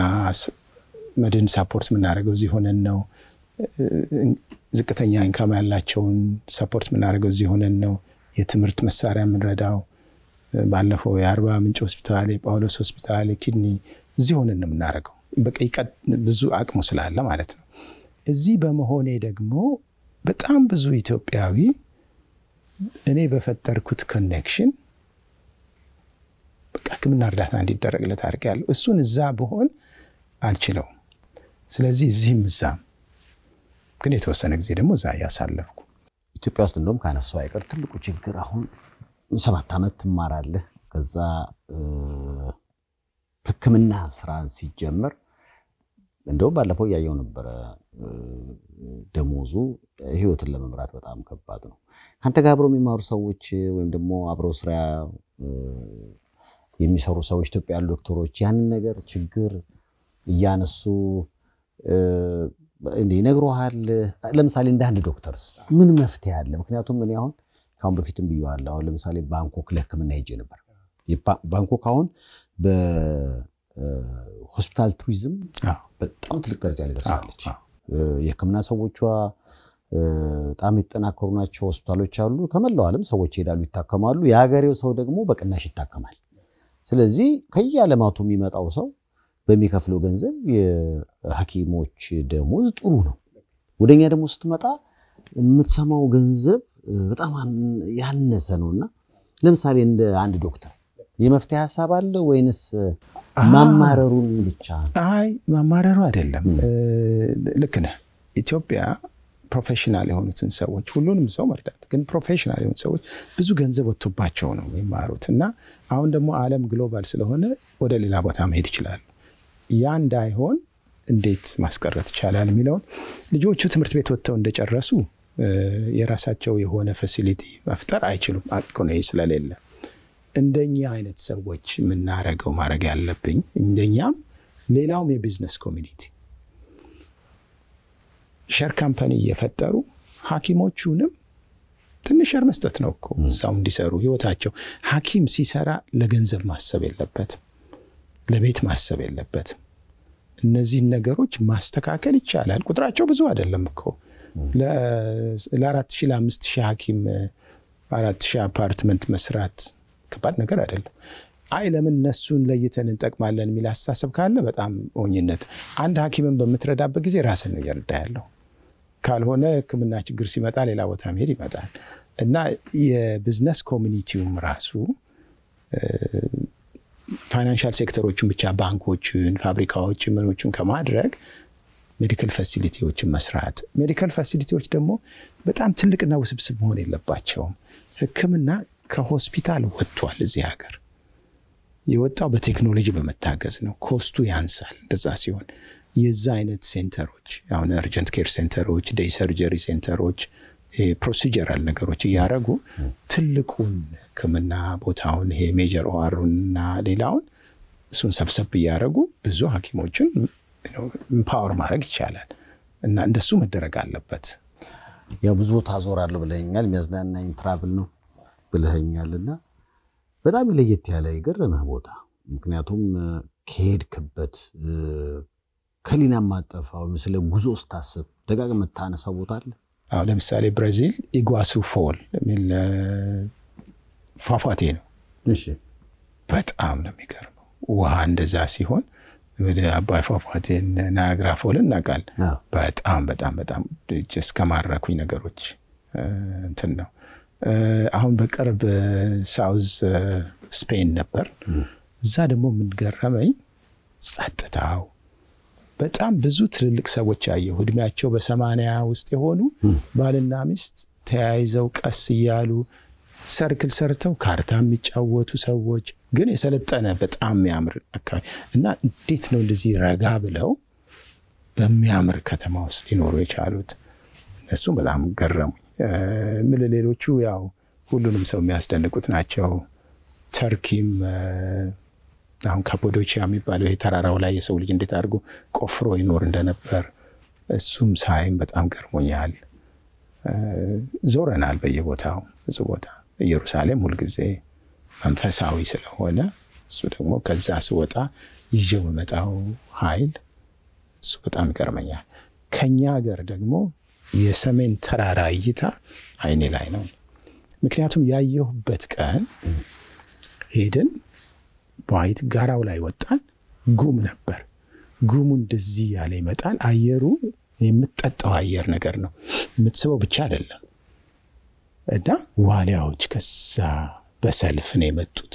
S2: መድን ሳፖርት ምናደርገው እዚህ ሆነን ነው። ዝቅተኛ ኢንካም ያላቸውን ሳፖርት ምናደርገው እዚህ ሆነን ነው። የትምህርት መሳሪያ ምንረዳው ባለፈው የአርባ ምንጭ ሆስፒታል፣ የጳውሎስ ሆስፒታል፣ ኪድኒ እዚህ ሆነን ነው ምናደርገው። በቃ ብዙ አቅሙ ስላለ ማለት ነው። እዚህ በመሆኔ ደግሞ በጣም ብዙ ኢትዮጵያዊ እኔ በፈጠርኩት ኮኔክሽን በቃ ሕክምና እርዳታ እንዲደረግለት አድርጌያለሁ። እሱን እዛ በሆን አልችለው። ስለዚህ እዚህም እዛም ግን የተወሰነ ጊዜ ደግሞ እዛ ያሳለፍኩ።
S1: ኢትዮጵያ ውስጥ እንደውም ካነሳው አይቀር ትልቁ ችግር አሁን 7 ዓመት ትማራለህ። ከዛ ሕክምና ስራ ሲጀመር እንደውም ባለፈው ያየው ነበር ደሞዙ ህይወትን ለመምራት በጣም ከባድ ነው። ካንተ ጋር አብረው የሚማሩ ሰዎች ወይም ደግሞ አብረው ስራ የሚሰሩ ሰዎች ኢትዮጵያ ያሉ ዶክተሮች ያንን ነገር ችግር እያነሱ እንዴ ነግሮሃል? ለምሳሌ እንደ አንድ ዶክተርስ ምን መፍትሄ አለ? ምክንያቱም እኔ አሁን ካሁን በፊትም ብየዋለሁ። አሁን ለምሳሌ ባንኮክ ለህክምና ሄጄ ነበር። ባንኮክ አሁን በሆስፒታል ቱሪዝም በጣም ትልቅ ደረጃ ላይ ደርሳለች። የህክምና ሰዎቿ በጣም የተጠናከሩ ናቸው። ሆስፒታሎች አሉ። ከመላው ዓለም ሰዎች ይሄዳሉ ይታከማሉ። የሀገሬው ሰው ደግሞ በቅናሽ ይታከማል። ስለዚህ ከየዓለማቱ የሚመጣው ሰው በሚከፍለው ገንዘብ የሐኪሞች ደሞዝ ጥሩ ነው። ወደኛ ደግሞ ስትመጣ የምትሰማው ገንዘብ በጣም ያነሰ ነውና ለምሳሌ እንደ አንድ ዶክተር የመፍትሄ ሐሳብ አለ ወይንስ ማማረሩን ብቻ?
S2: አይ ማማረሩ አይደለም። ልክ ነህ። ኢትዮጵያ ፕሮፌሽናል የሆኑትን ሰዎች ሁሉንም ሰው መርዳት ግን ፕሮፌሽናል የሆኑ ሰዎች ብዙ ገንዘብ ወጥቶባቸው ነው የሚማሩትና አሁን ደግሞ ዓለም ግሎባል ስለሆነ ወደ ሌላ ቦታ መሄድ ይችላል። ያ እንዳይሆን እንዴት ማስቀረት ይቻላል የሚለው ልጆቹ ትምህርት ቤት ወጥተው እንደጨረሱ የራሳቸው የሆነ ፋሲሊቲ መፍጠር አይችሉም አቅሙ ስለሌለ እንደኛ አይነት ሰዎች ምናረገው ማረግ ያለብኝ እንደኛም ሌላውም የቢዝነስ ኮሚኒቲ ሼር ካምፓኒ እየፈጠሩ ሐኪሞቹንም ትንሽ ሸር መስጠት ነው እኮ እዛው እንዲሰሩ ህይወታቸው። ሐኪም ሲሰራ ለገንዘብ ማሰብ የለበትም፣ ለቤት ማሰብ የለበትም። እነዚህ ነገሮች ማስተካከል ይቻላል። ቁጥራቸው ብዙ አይደለም እኮ ለ4000 ለ5000 ሐኪም 4000 አፓርትመንት መስራት ከባድ ነገር አይደለም። አይ ለምን እነሱን ለይተን እንጠቅማለን የሚል አስተሳሰብ ካለ በጣም ሞኝነት። አንድ ሐኪምን በምትረዳበት ጊዜ ራስን ነው ያለው። ካልሆነ ህክምና ችግር ሲመጣ ሌላ ቦታ መሄድ ይመጣል። እና የቢዝነስ ኮሚኒቲውም ራሱ ፋይናንሻል ሴክተሮችን ብቻ ባንኮችን፣ ፋብሪካዎችን፣ ምኖችን ከማድረግ ሜዲካል ፋሲሊቲዎችን መስራት። ሜዲካል ፋሲሊቲዎች ደግሞ በጣም ትልቅና ውስብስብ መሆን የለባቸውም። ህክምና ከሆስፒታል ወጥቷል። እዚህ ሀገር የወጣው በቴክኖሎጂ በመታገዝ ነው። ኮስቱ ያንሳል። እንደዛ ሲሆን የዛ አይነት ሴንተሮች አሁን አርጀንት ኬር ሴንተሮች፣ ዴይ ሰርጀሪ ሴንተሮች፣ ፕሮሲጀራል ነገሮች ያረጉ ትልቁን ህክምና ቦታውን ይሄ ሜጀር ኦአርና ሌላውን እሱን ሰብሰብ ያረጉ ብዙ ሐኪሞችን ኢምፓወር ማድረግ ይቻላል። እና እንደሱ መደረግ አለበት።
S1: ያው ብዙ ቦታ ዞራለሁ ብለኛል። የሚያዝናናኝ ትራቭል ነው ብለኛልና በጣም ለየት ያለ የገረመህ ቦታ ምክንያቱም ከሄድክበት ከሊና ማጠፋው ምስለ ጉዞ ስታስብ ደጋግመህ ታነሳው ቦታ አለ?
S2: አዎ ለምሳሌ ብራዚል ኢጓሱ ፎል የሚል ፏፏቴ ነው። እሺ በጣም ነው የሚገርመው። ውሃ እንደዛ ሲሆን ወደ አባይ ፏፏቴን ናያግራ ፎልን እናቃል። በጣም በጣም በጣም እስከማረኩኝ ነገሮች እንትን ነው። አሁን በቅርብ ሳውዝ ስፔን ነበር። እዛ ደግሞ ምን ገረመኝ ጸጥታው። በጣም ብዙ ትልልቅ ሰዎች አየሁ። እድሜያቸው በ80 ውስጥ የሆኑ ባልና ሚስት ተያይዘው ቀስ ይያሉ ሰርክል ሰርተው ካርታ የሚጫወቱ ሰዎች ግን የሰለጠነ በጣም የሚያምር አካባቢ እና እንዴት ነው እንደዚህ ረጋ ብለው በሚያምር ከተማ ውስጥ ሊኖሩ የቻሉት? እነሱ በጣም ገረሙኝ። ምን ሌሎቹ ያው ሁሉንም ሰው የሚያስደንቁት ናቸው። ተርኪም አሁን ካፖዶቺያ የሚባለው ይሄ ተራራው ላይ የሰው ልጅ እንዴት አድርጎ ቆፍሮ ይኖር እንደነበር እሱም ሳይም በጣም ገርሞኛል። ዞረናል በየቦታው ብዙ ቦታ። ኢየሩሳሌም ሁልጊዜ መንፈሳዊ ስለሆነ እሱ ደግሞ ከዛ ስወጣ ይዤው መጣው ኃይል እሱ በጣም ገርመኛል። ከኛ ሀገር ደግሞ የሰሜን ተራራ እይታ አይኔ ላይ ነው። ምክንያቱም ያየሁበት ቀን ሄደን ባይት ጋራው ላይ ወጣን። ጉም ነበር። ጉሙ እንደዚህ ያለ ይመጣል። አየሩ የምትጠጣው አየር ነገር ነው። የምትስበው ብቻ አይደለም። እና ዋሊያዎች ከዛ በሰልፍ ነው የመጡት።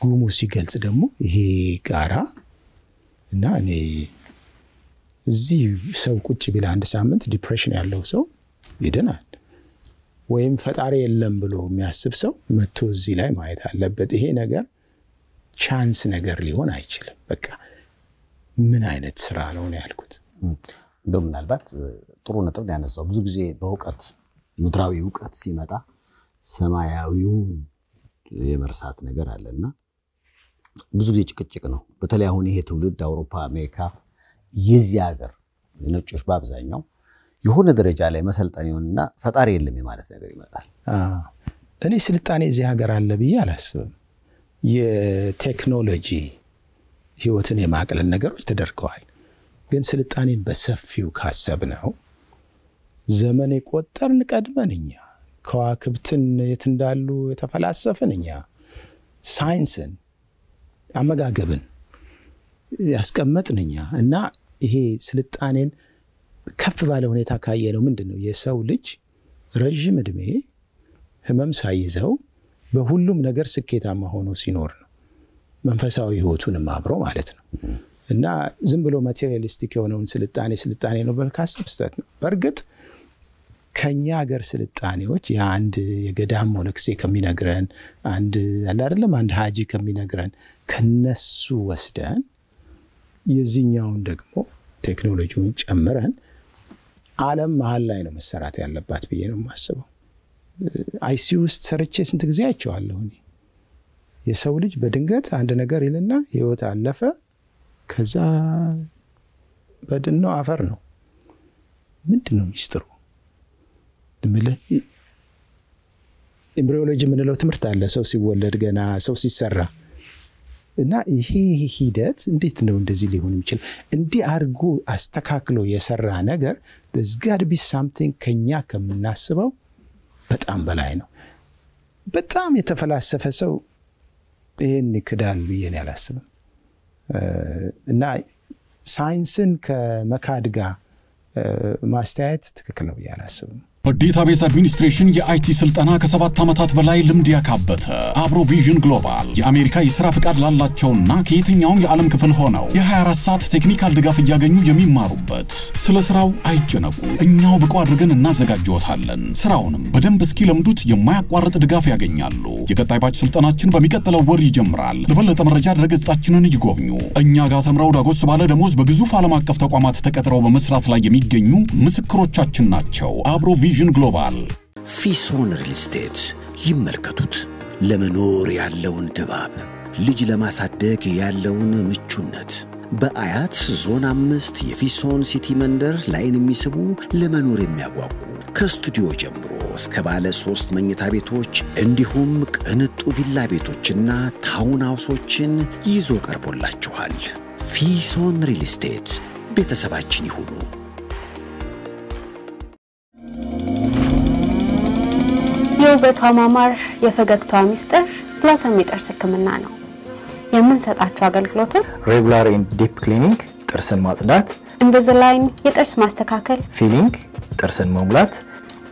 S2: ጉሙ ሲገልጽ ደግሞ ይሄ ጋራ እና እኔ እዚህ ሰው ቁጭ ቢል አንድ ሳምንት ዲፕሬሽን ያለው ሰው ይድናል። ወይም ፈጣሪ የለም ብሎ የሚያስብ ሰው መጥቶ እዚህ ላይ ማየት አለበት። ይሄ ነገር ቻንስ ነገር ሊሆን አይችልም። በቃ ምን አይነት ስራ ነው ያልኩት።
S1: እንደው ምናልባት ጥሩ ነጥብ ያነሳው ብዙ ጊዜ በእውቀት ምድራዊ ዕውቀት ሲመጣ ሰማያዊው የመርሳት ነገር አለና ብዙ ጊዜ ጭቅጭቅ ነው። በተለይ አሁን ይሄ ትውልድ አውሮፓ፣ አሜሪካ የዚህ ሀገር ነጮች በአብዛኛው የሆነ ደረጃ ላይ መሰልጠኔውና ፈጣሪ የለም ማለት ነገር ይመጣል።
S2: እኔ ስልጣኔ እዚህ ሀገር አለ ብዬ አላስብም። የቴክኖሎጂ ህይወትን የማቅለል ነገሮች ተደርገዋል። ግን ስልጣኔን በሰፊው ካሰብነው ዘመን የቆጠርን ቀድመንኛ ከዋክብትን የት እንዳሉ የተፈላሰፍን እኛ ሳይንስን አመጋገብን ያስቀመጥንኛ እና ይሄ ስልጣኔን ከፍ ባለ ሁኔታ ካየነው ምንድነው የሰው ልጅ ረጅም እድሜ ህመም ሳይዘው በሁሉም ነገር ስኬታማ ሆኖ ሲኖር ነው። መንፈሳዊ ህይወቱንም አብሮ ማለት ነው። እና ዝም ብሎ ማቴሪያሊስቲክ የሆነውን ስልጣኔ ነው በልካስብ ስተት ነው። በርግጥ ከኛ ሀገር ስልጣኔዎች የአንድ የገዳም ሞለክሴ ከሚነግረን አንድ አለ አይደለም አንድ ሀጂ ከሚነግረን ከነሱ ወስደን የዚህኛውን ደግሞ ቴክኖሎጂውን ጨምረን ዓለም መሀል ላይ ነው መሰራት ያለባት ብዬ ነው የማስበው። አይሲዩ ውስጥ ሰርቼ ስንት ጊዜ አይቼዋለሁ እኔ። የሰው ልጅ በድንገት አንድ ነገር ይልና ህይወት አለፈ። ከዛ በድነው አፈር ነው። ምንድነው ሚስጥሩ? ኤምብሪዮሎጂ ምንለው ትምህርት አለ ሰው ሲወለድ ገና ሰው ሲሰራ እና ይሄ ሂደት እንዴት ነው እንደዚህ ሊሆን የሚችል እንዲህ አርጎ አስተካክሎ የሰራ ነገር there's got to be something ከኛ ከምናስበው በጣም በላይ ነው በጣም የተፈላሰፈ ሰው ይሄን ይክዳል ብዬ ነው ያላስብም እና ሳይንስን ከመካድ ጋር ማስተያየት ትክክል ነው ብዬ አላስብም
S10: በዴታቤዝ አድሚኒስትሬሽን የአይቲ ስልጠና ከ7 ዓመታት በላይ ልምድ ያካበተ አብሮቪዥን ግሎባል የአሜሪካ የሥራ ፍቃድ ላላቸውና ከየትኛውም የዓለም ክፍል ሆነው የ24 ሰዓት ቴክኒካል ድጋፍ እያገኙ የሚማሩበት ስለ ስራው አይጨነቁ እኛው ብቁ አድርገን እናዘጋጅዎታለን ስራውንም በደንብ እስኪለምዱት የማያቋርጥ ድጋፍ ያገኛሉ የቀጣይ ባች ስልጠናችን በሚቀጥለው ወር ይጀምራል ለበለጠ መረጃ ድረገጻችንን ይጎብኙ እኛ ጋር ተምረው ዳጎስ ባለ ደሞዝ በግዙፍ ዓለም አቀፍ ተቋማት ተቀጥረው በመስራት ላይ የሚገኙ ምስክሮቻችን ናቸው አብሮቪዥን ግሎባል
S5: ፊሶን ሪል ስቴት ይመልከቱት ለመኖር ያለውን ድባብ ልጅ ለማሳደግ ያለውን ምቹነት በአያት ዞን 5 የፊሶን ሲቲ መንደር ላይን የሚስቡ ለመኖር የሚያጓጉ ከስቱዲዮ ጀምሮ እስከ ባለ 3 መኝታ ቤቶች እንዲሁም ቅንጡ ቪላ ቤቶችና ታውን ሃውሶችን ይዞ ቀርቦላችኋል ፊሶን ሪል ስቴት ቤተሰባችን ይሁኑ
S11: የውበቷ ማማር የፈገግቷ ሚስጥር ብላሰም የጥርስ ህክምና ነው የምንሰጣቸው አገልግሎቶች
S12: ሬጉላር ኤንድ ዲፕ ክሊኒንግ ጥርስን ማጽዳት
S11: ኢንቪዚላይን የጥርስ ማስተካከል
S12: ፊሊንግ ጥርስን መሙላት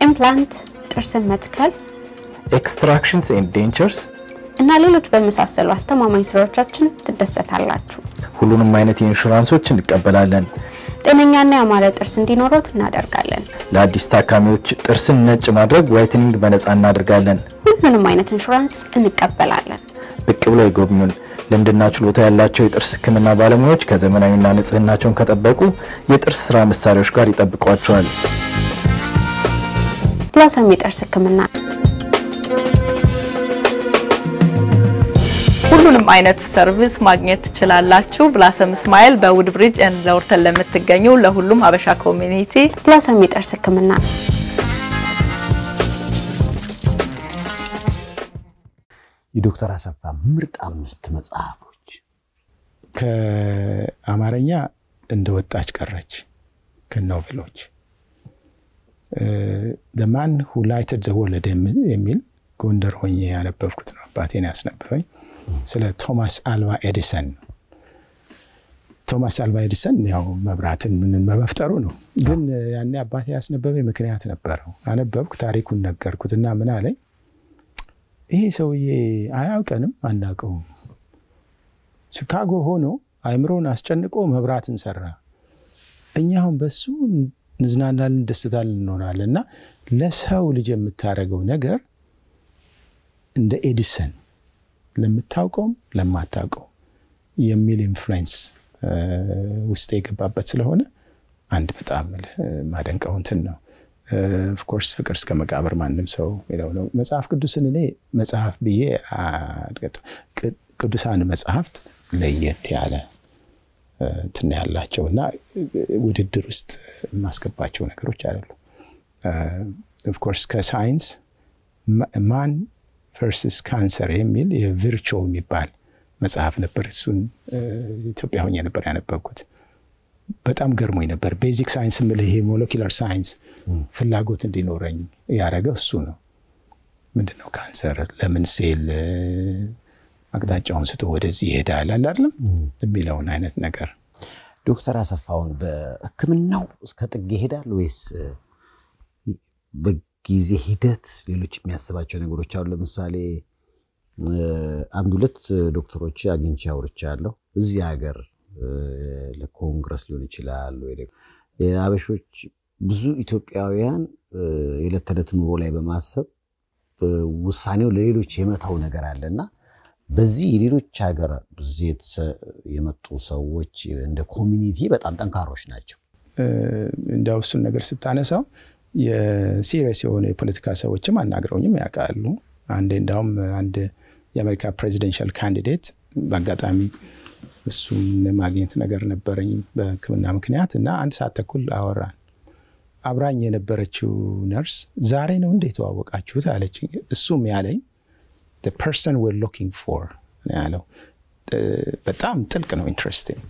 S11: ኢምፕላንት ጥርስን መትከል
S12: ኤክስትራክሽንስ ኤንድ ዴንቸርስ
S11: እና ሌሎች በመሳሰሉ አስተማማኝ ስራዎቻችን ትደሰታላችሁ
S12: ሁሉንም አይነት ኢንሹራንሶች እንቀበላለን
S11: ጤነኛና ያማረ ጥርስ እንዲኖሩት እናደርጋለን
S12: ለአዲስ ታካሚዎች ጥርስን ነጭ ማድረግ ዋይትኒንግ በነፃ እናደርጋለን
S11: ሁሉንም አይነት ኢንሹራንስ እንቀበላለን
S12: ብቅ ብለው ይጎብኙን ልምድና ችሎታ ያላቸው የጥርስ ህክምና ባለሙያዎች ከዘመናዊና ንጽህናቸውን ከጠበቁ የጥርስ ስራ መሳሪያዎች ጋር ይጠብቋቸዋል
S11: ብላሰም የጥርስ ህክምና
S7: ሁሉንም አይነት ሰርቪስ ማግኘት ትችላላችሁ ብላሰም ስማይል በውድ ብሪጅ ኤንድ ለወርተን ለምትገኙ ለሁሉም ሀበሻ ኮሚኒቲ
S11: ብላሰም የጥርስ ህክምና
S1: የዶክተር አሰፋ ምርጥ 5 መጽሐፎች
S2: ከአማርኛ እንደወጣች ቀረች ከኖቬሎች the man who lighted the world የሚል ጎንደር ሆኜ ያነበብኩት ነው አባቴን ያስነበበኝ ስለ ቶማስ አልቫ ኤዲሰን ያው መብራትን ምን መፍጠሩ ነው ግን ያኔ አባቴ ያስነበበኝ ምክንያት ነበረው አነበብኩ ታሪኩን ነገርኩትና ምን አለኝ ይሄ ሰውዬ አያውቀንም አናውቀው ቺካጎ ሆኖ አይምሮን አስጨንቆ መብራትን ሰራ እኛው በሱ ንዝናናልን ደስታልን እንሆናለንና ለሰው ልጅ የምታረገው ነገር እንደ ኤዲሰን ለምታውቀው ለማታውቀው የሚል ኢንፍሉዌንስ ውስጥ የገባበት ስለሆነ አንድ በጣም ማደንቀው እንትን ነው of course ፍቅር እስከ መቃብር ማንንም ሰው ይለው ነው መጽሐፍ ቅዱስን እኔ መጽሐፍ ብዬ ቅዱሳን መጽሐፍት ለየት ያለ እንትን ያላቸውና ውድድር ውስጥ ማስገባቸው ነገሮች አይደሉ of course ከሳይንስ ማን versus cancer የሚል የቪርቹ የሚባል መጽሐፍ ነበር እሱን ኢትዮጵያ ሆኜ ነበር ያነበብኩት በጣም ገርሞኝ ነበር ቤዚክ ሳይንስ ምለ ይሄ ሞለኪውላር ሳይንስ ፍላጎት እንዲኖረኝ ያረጋው እሱ ነው ምንድነው ካንሰር ለምን ሴል አቅጣጫውን ስቶ ወደዚህ ይሄዳል አይደለም የሚለውን አይነት ነገር
S1: ዶክተር አሰፋውን በህክምናው እስከ ጥግ ይሄዳል ወይስ በጊዜ ሂደት ሌሎች የሚያስባቸው ነገሮች አሉ ለምሳሌ አንድ ሁለት ዶክተሮች አግኝቼ አውርቻለሁ እዚህ ሀገር ለኮንግረስ ሊሆን ይችላል ወይ የአበሾች ብዙ ኢትዮጵያውያን የለተለት ኑሮ ላይ በማሰብ ውሳኔው ለሌሎች የመታው ነገር አለና በዚህ ሌሎች ሀገር ብዙት የመጡ ሰዎች እንደ ኮሚኒቲ በጣም ጠንካሮች ናቸው
S2: እንደው እሱን ነገር ስታነሳው የሲሪየስ የሆነ የፖለቲካ ሰዎችም አናግረውኝም ያውቃሉ አንድ እንደውም አንድ የአሜሪካ ፕሬዚደንሻል ካንዲዴት በአጋጣሚ እሱን ማግኘት ነገር ነበረኝ በህክምና ምክንያት እና አንድ ሰዓት ተኩል አወራን አብራኝ የነበረችው ነርስ ዛሬ ነው እንዴት ተዋወቃችሁት አለችኝ። እሱም ያለኝ the person we're looking for ያለው በጣም ጥልቅ ነው ኢንትረስቲንግ።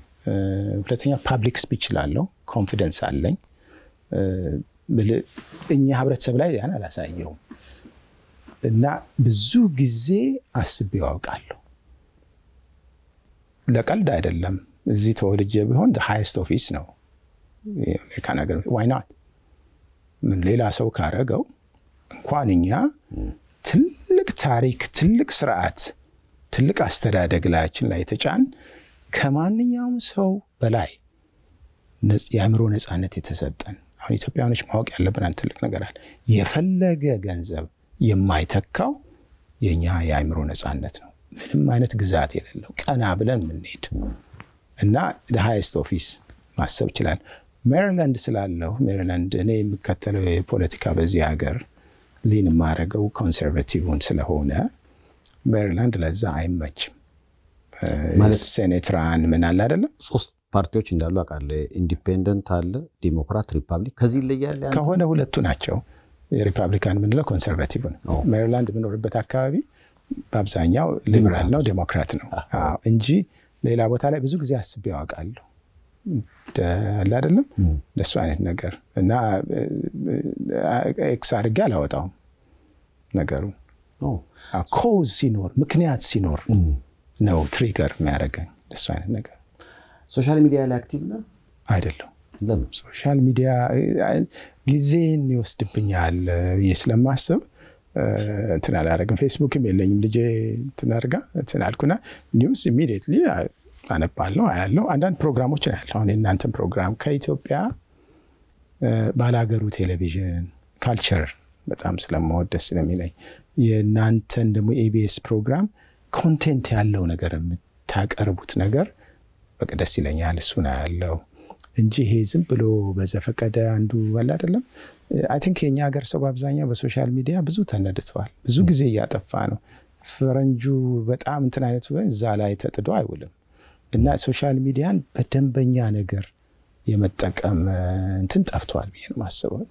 S2: ሁለተኛ ፐብሊክ ስፒች ላለው ኮንፊደንስ አለኝ። እኛ ህብረተሰብ ላይ ያን አላሳየውም እና ብዙ ጊዜ አስቤው አውቃለሁ። ለቀልድ አይደለም። እዚህ ተወልጄ ቢሆን the highest office ነው የአሜሪካ ነገር why not ምን ሌላ ሰው ካረገው እንኳን እኛ ትልቅ ታሪክ ትልቅ ስርዓት ትልቅ አስተዳደግ ላይችን ላይ ተጫን ከማንኛውም ሰው በላይ የአእምሮ ነፃነት የተሰጠን አሁን ኢትዮጵያኖች ማወቅ ያለብን አንድ ትልቅ ነገር አለ። የፈለገ ገንዘብ የማይተካው የኛ የአእምሮ ነፃነት ነው። ምንም አይነት ግዛት የሌለው ቀና ብለን ምንሄድ እና the highest office ማሰብ ይችላል። ሜሪላንድ ስላለው ሜሪላንድ እኔ የምከተለው የፖለቲካ በዚህ ሀገር ሊን ማረገው ኮንሰርቫቲቭን ስለሆነ ሜሪላንድ ለዛ አይመችም። ማለት ሴኔትራን ምን አለ አይደለም 3 ፓርቲዎች እንዳሉ አቃለ ኢንዲፔንደንት አለ ዲሞክራት ሪፐብሊክ ከዚህ ይለያል ከሆነ ሁለቱ ናቸው። የሪፐብሊካን ምንለው ኮንሰርቫቲቭ ነው። ሜሪላንድ ምኖርበት አካባቢ በአብዛኛው ሊበራል ነው ዴሞክራት ነው እንጂ ሌላ ቦታ ላይ ብዙ ጊዜ አስቤው አውቃለሁ አይደለም ለሱ አይነት ነገር እና ኤክስ አድርጌ አላወጣውም ነገሩ ኮዝ ሲኖር ምክንያት ሲኖር ነው ትሪገር የሚያደርገኝ ለሱ አይነት ነገር። ሶሻል ሚዲያ ላይ አክቲቭ ነው አይደለም? ለምን ሶሻል ሚዲያ ጊዜን ይወስድብኛል ስለማስብ እንትን አላደርግም። ፌስቡክም የለኝም ልጄ እንትን አድርጋ እንትን አልኩና ኒውስ ኢሚዲየትሊ አነባለሁ አያለሁ። አንዳንድ ፕሮግራሞች አያለሁ። አሁን የእናንተን ፕሮግራም ከኢትዮጵያ ባላገሩ ቴሌቪዥን ካልቸር በጣም ስለምወድ ደስ ስለሚለኝ የእናንተን ደግሞ ኤቢኤስ ፕሮግራም ኮንቴንት ያለው ነገር የምታቀርቡት ነገር በቃ ደስ ይለኛል። እሱን አያለሁ እንጂ ይሄ ዝም ብሎ በዘፈቀደ አንዱ ወላ አይደለም። አይ ቲንክ የኛ ሀገር ሰው በአብዛኛው በሶሻል ሚዲያ ብዙ ተነድቷል። ብዙ ጊዜ እያጠፋ ነው። ፈረንጁ በጣም እንትን አይነቱ እዛ ላይ ተጥዶ አይውልም እና ሶሻል ሚዲያን በደንበኛ ነገር የመጠቀም እንትን ጠፍቷል ብዬ ነው ማስበው።